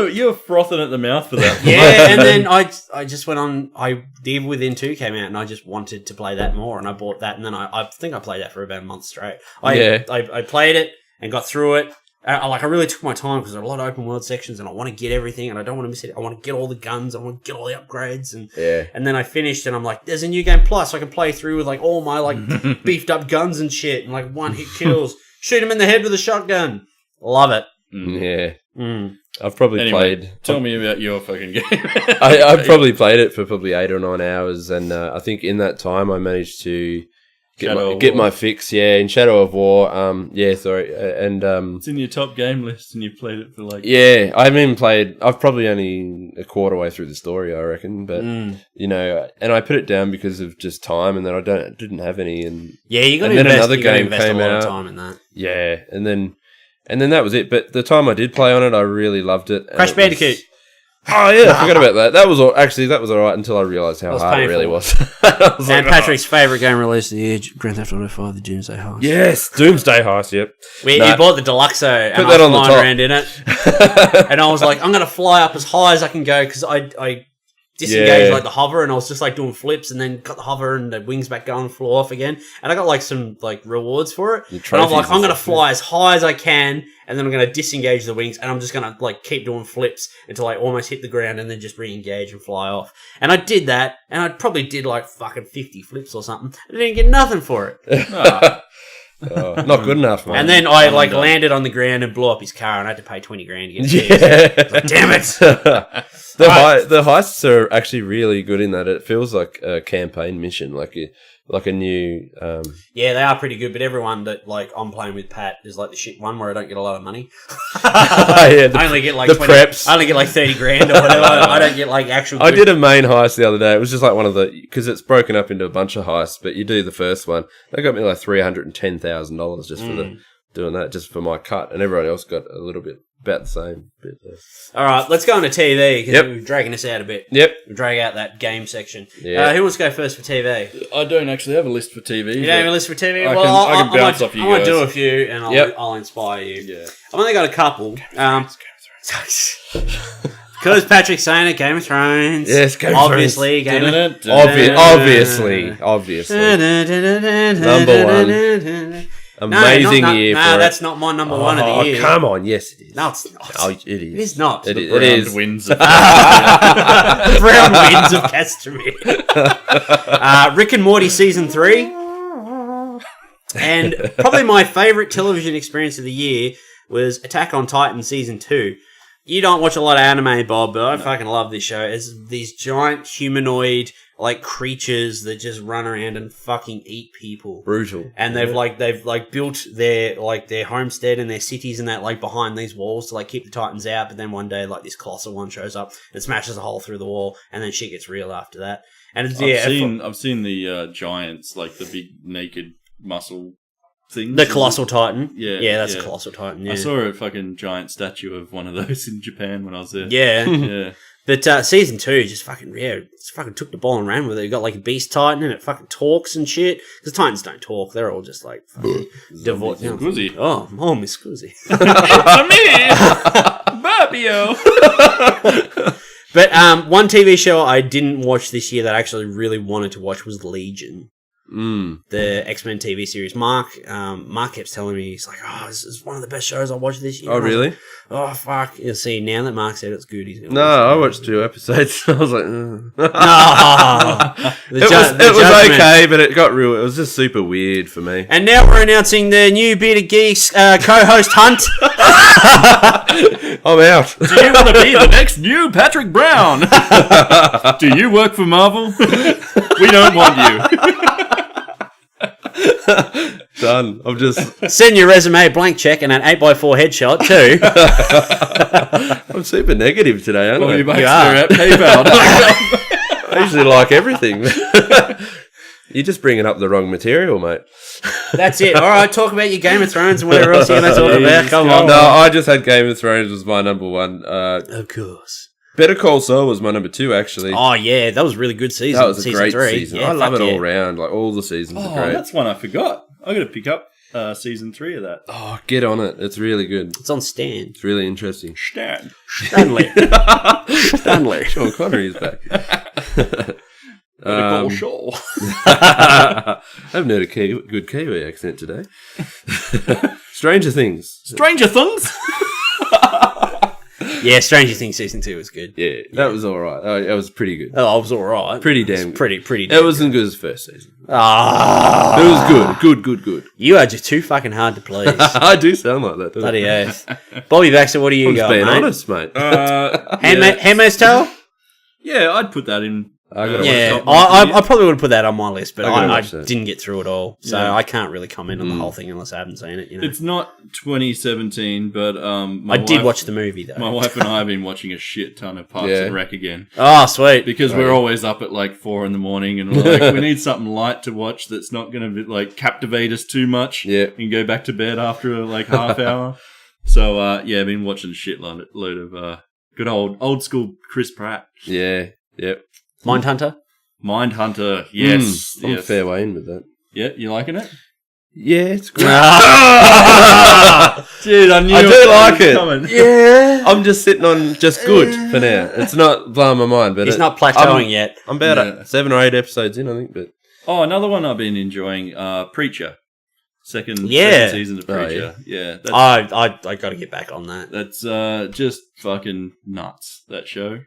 You were frothing at the mouth for that. Yeah, and then I just went on. Evil Within 2 came out, and I just wanted to play that more, and I bought that, and then I think I played that for about a month straight. I played it and got through it. I really took my time because there are a lot of open world sections and I want to get everything and I don't want to miss it. I want to get all the guns. I want to get all the upgrades. And then I finished and I'm like, there's a new game plus. I can play through with all my beefed up guns and shit and one hit kills. Shoot him in the head with a shotgun. Love it. Yeah. Mm. I've probably played... Tell me about your fucking game. I've probably played it for probably 8 or 9 hours and I think in that time I managed to... Get my fix, in Shadow of War. It's in your top game list, and you played it for I haven't even played. I've probably only a quarter way through the story, I reckon. But and I put it down because of just time, and then I didn't have any. And you got to invest. Another game came out. Of time in that. Yeah, and then that was it. But the time I did play on it, I really loved it. Crash Bandicoot. Oh yeah, I forgot about that. That was all right until I realised how hard it really was. And Patrick's favourite game released of the year, Grand Theft Auto 5: The Doomsday Heist. Yes, Doomsday Heist. Yep. You bought the Deluxo, and put that on the top. around in it, and I was like, I'm gonna fly up as high as I can go because I disengaged the hover, and I was just doing flips, and then got the hover and the wings back going, flew off again, and I got some rewards for it. And I'm like, I'm gonna fly as high as I can, and then I'm gonna disengage the wings, and I'm just gonna keep doing flips until I almost hit the ground, and then just re-engage and fly off. And I did that, and I probably did fucking 50 flips or something. I didn't get nothing for it. Not good enough, man. And then I landed on the ground and blew up his car, and I had to pay $20 to get it. Damn it! The heists are actually really good in that. It feels like a campaign mission, like a new. Yeah, they are pretty good, but everyone that I'm playing with Pat is the shit one where I don't get a lot of money. I only get the 20, preps. I only get $30 or whatever. I don't get actual. I did a main heist the other day. It was just one of the because it's broken up into a bunch of heists, but you do the first one. They got me $310,000 just for doing that, just for my cut, and everyone else got a little bit about the same bit there. All right, let's go on to TV because we're dragging us out a bit. Yep, we drag out that game section. Yeah. Who wants to go first for TV? I don't actually have a list for TV. You don't have a list for TV? I can bounce off you guys. I want to do a few, and I'll inspire you. Yeah, I've only got a couple. Because Patrick's saying it, Game of Thrones. Yes, Game of Thrones. Obviously. Number one. Amazing year for it. That's not my number one of the year. Come on, yes it is. No, it's not. Oh, it is. It is not. It is. Winds the brown winds of Castamere. Rick and Morty season 3. And probably my favourite television experience of the year was Attack on Titan season 2. You don't watch a lot of anime, Bob, but I fucking love this show. It's these giant humanoid creatures that just run around and fucking eat people. Brutal. And they've built their homestead and their cities and that behind these walls to keep the Titans out. But then one day this colossal one shows up and smashes a hole through the wall, and then shit gets real after that. And it's, I've seen the giants, the big naked muscle things. The Colossal Titan. Yeah, that's yeah. a Colossal Titan. Yeah. I saw a fucking giant statue of one of those in Japan when I was there. Yeah. Yeah. But season 2 just fucking, just fucking took the ball and ran with it. You got like a Beast Titan and it fucking talks and shit. Because Titans don't talk. They're all just like fucking divorced. Scusi. Oh, Miss Scusi. It's me! Barbio! But one TV show I didn't watch this year that I actually really wanted to watch was Legion. The X-Men TV series. Mark kept telling me, he's like, oh, this is one of the best shows I watched this year. Oh, really? Like, oh, fuck. You'll see, now that Mark said it's good, he's going to No, I watched 2 episodes. I was like, it was okay, but it got real. It was just super weird for me. And now we're announcing the new Bearded Geeks co-host Hunt. I'm out. Do you want to be the next new Patrick Brown? Do you work for Marvel? We don't want you. Done. I'm just. Send your resume, blank check, and an 8x4 headshot too. I'm super negative today, aren't Bobby I? Baxter at PayPal. I usually like everything. You're just bringing up the wrong material, mate. That's it. All right, talk about your Game of Thrones and whatever else you're going to talk about. Come on. No, I just had Game of Thrones was my number 1. Of course. Better Call Saul was my number 2, actually. Oh, yeah. That was a really good season. That was a great 3. season. Yeah, I love it fuck all round. Like, all the seasons are great. That's one I forgot. I got to pick up season 3 of that. Oh, get on it. It's really good. It's on Stan. It's really interesting. Stanley. Stanley. Sean Connery is back. Better Call Saul. I haven't heard a good Kiwi accent today. Stranger Things. Stranger Things? Yeah, Stranger Things season 2 was good. Yeah, that was all right. That was pretty good. Oh, I was all right. Pretty damn good. Pretty. It wasn't good as the first season. Ah, It was good. you are just too fucking hard to please. I do sound like that, don't I? Bloody oath. Bobby Baxter, what do you I'm just got, being mate? honest, mate. Handmaid's Tale? Yeah, I'd put that in. I gotta Yeah, watch I probably would have put that on my list, but I gotta I watch that. didn't get through it all, so Yeah. I can't really comment on the whole thing unless I haven't seen it. You know, It's not 2017, but I did watch the movie though. My wife and I have been watching a shit ton of Parks Yeah. and Rec again. Oh, sweet! Because we're always up at like 4 a.m. and we're like, we need something light to watch that's not going to like captivate us too much. Yeah. And go back to bed after like half hour. So yeah, I've been watching a shitload of good old school Chris Pratt. Yeah, yep. Mindhunter. Mindhunter, yes. I'm yes. fair way in with that. Yeah, you liking it? Yeah, it's great. Dude, I knew I do like it. coming. Yeah, I'm just sitting on just good for now. It's not blowing my mind, but he's not plateauing yet. I'm about Yeah. 7 or 8 episodes in, I think. But Oh, another one I've been enjoying, Preacher. Second season of Preacher. Yeah, that's, I got to get back on that. that's just fucking nuts, that show.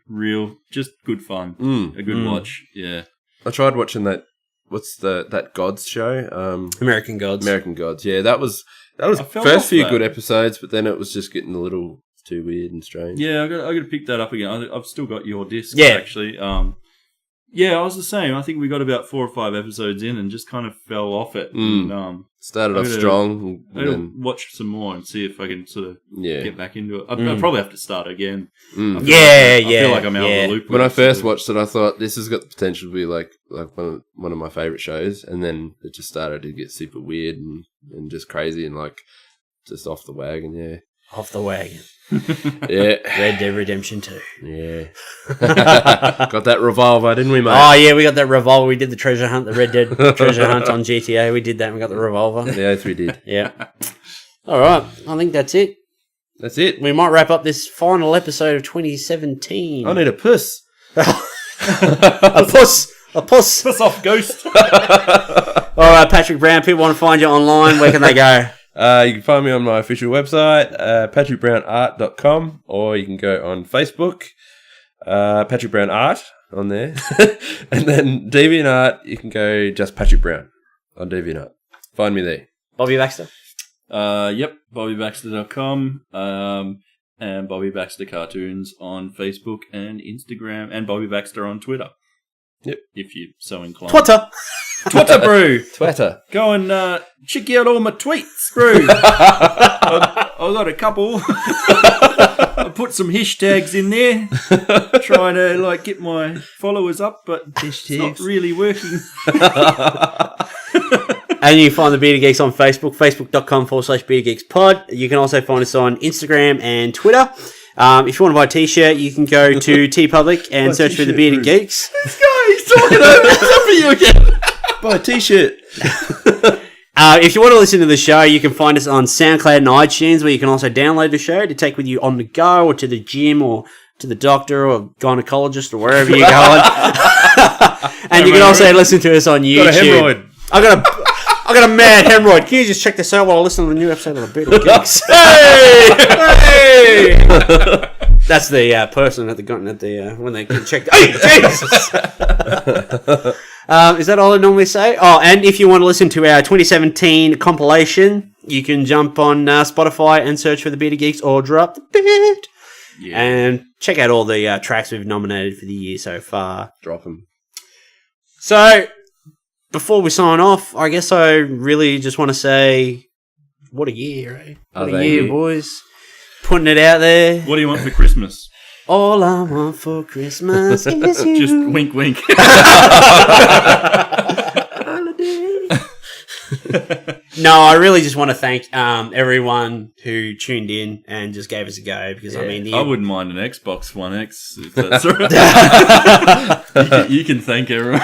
Just good fun. A good watch. Yeah. I tried watching that. What's that Gods show? American Gods. American Gods. Yeah, that was I fell first off few that. good episodes, but then it was just getting a little too weird and strange. Yeah, I got to pick that up again. I've still got your disc, Yeah. actually. Yeah, I was the same. I think we got about 4 or 5 episodes in and just kind of fell off it. And, Started I off gotta- strong, I and gotta then watch some more and see if I can sort of yeah. get back into it. I'll probably have to start again. I feel Yeah, like, I feel like I'm out of the loop. When with I it, first so- watched it, I thought this has got the potential to be like one of my favorite shows, and then it just started to get super weird and just crazy and like just off the wagon. Yeah, Off the wagon. yeah, Red Dead Redemption 2. yeah. Got that revolver, didn't we, mate? Oh yeah, we got that revolver. We did the treasure hunt, the Red Dead treasure hunt on GTA. We did that and we got the revolver. The oath we did. Yeah. All right. I think that's it. That's it. We might wrap up this final episode of 2017. I need a puss. A puss. Piss off, Ghost. All right, Patrick Brown. People want to find you online. Where can they go? You can find me on my official website, patrickbrownart.com, or you can go on Facebook, Patrick Brown Art on there. And then DeviantArt, you can go just Patrick Brown on DeviantArt. Find me there. Bobby Baxter. Yep, BobbyBaxter.com, and Bobby Baxter Cartoons on Facebook and Instagram, and Bobby Baxter on Twitter. Yep. If you're so inclined. Twitter. Twitter, bro. Twitter. Go and check out all my tweets, bro. I got a couple. I put some hashtags in there, trying to like get my followers up, but it's not really working. And you can find the Bearded Geeks on Facebook, facebook.com/Bearded Geeks Pod. You can also find us on Instagram and Twitter. If you want to buy a t-shirt, you can go to TeePublic and search for the Bearded Geeks. This guy, he's talking over you again. Buy a t-shirt. If you want to listen to the show, you can find us on SoundCloud and iTunes, where you can also download the show to take with you on the go, or to the gym, or to the doctor, or gynecologist, or wherever you're going. And you can also listen to us on YouTube. Got a hemorrhoid. I got a mad hemorrhoid. Can you just check this out while I listen to the new episode of the Bearded Geeks? Hey! That's the person at the when they can check. Hey, Jesus! Is that all I normally say? Oh, and if you want to listen to our 2017 compilation, you can jump on Spotify and search for the Bearded Geeks or Drop the Beard. Yeah. And check out all the tracks we've nominated for the year so far. Drop them. So, before we sign off, I guess I really just want to say, what a year, eh? What a year, boys. Putting it out there. What do you want for Christmas? All I want for Christmas is you. Just wink, wink. No, I really just want to thank everyone who tuned in and just gave us a go, because I mean, I wouldn't mind an Xbox One X if that's all right. you can thank everyone.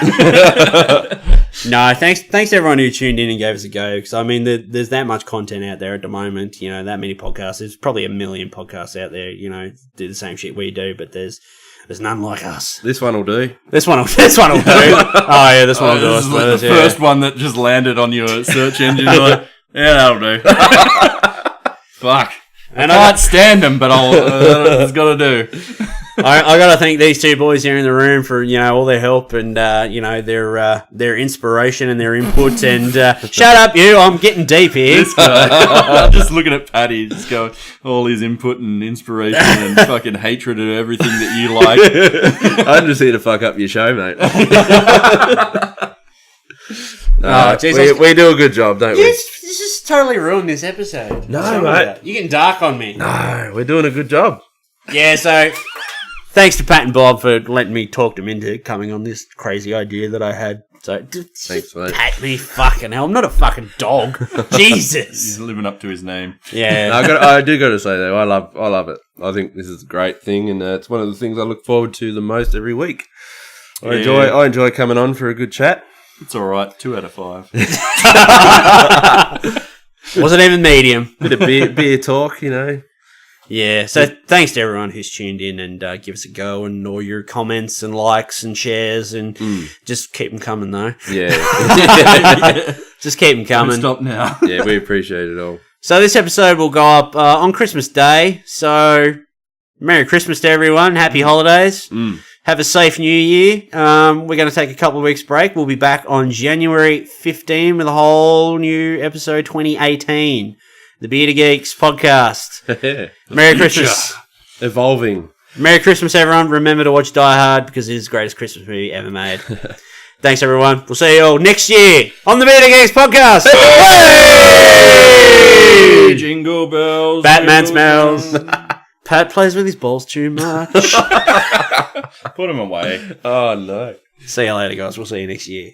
No, thanks to everyone who tuned in and gave us a go, because I mean, there's that much content out there at the moment. You know, that many podcasts. There's probably 1 million podcasts out there. You know, do the same shit we do, but there's none like us. This one will do. This one will do. Oh yeah, this one will do. This is like the first one that just landed on your search engine. You're like, yeah, that'll do. Fuck. And I can't stand them, but it's got to do. I got to thank these two boys here in the room for, you know, all their help and, you know, their inspiration and their input. And shut up, you! I'm getting deep here. This guy, just looking at Paddy, just going all his input and inspiration and fucking hatred of everything that you like. I'm just here to fuck up your show, mate. We do a good job, don't we? You just totally ruined this episode. No, mate. You're getting dark on me. No, we're doing a good job. Yeah, so thanks to Pat and Bob for letting me talk them into coming on this crazy idea that I had. So thanks, mate. Pat me, fucking hell. I'm not a fucking dog. Jesus. He's living up to his name. Yeah. I do got to say though, I love it. I think this is a great thing, and it's one of the things I look forward to the most every week. I enjoy coming on for a good chat. It's all right. 2 out of 5. Wasn't even medium. Bit of beer talk, you know. Yeah, so thanks to everyone who's tuned in and give us a go, and all your comments and likes and shares, and just keep them coming though. Yeah. Just keep them coming. Stop now. Yeah, we appreciate it all. So this episode will go up on Christmas Day, so Merry Christmas to everyone, Happy Holidays. Have a safe New Year. We're going to take a couple of weeks break. We'll be back on January 15 with a whole new episode 2018. The Bearded Geeks Podcast. Merry Christmas. Evolving. Merry Christmas, everyone. Remember to watch Die Hard, because it is the greatest Christmas movie ever made. Thanks, everyone. We'll see you all next year on the Bearded Geeks Podcast. Hey! Jingle bells. Batman smells. Pat plays with his balls too much. Put him away. Oh, no. See you later, guys. We'll see you next year.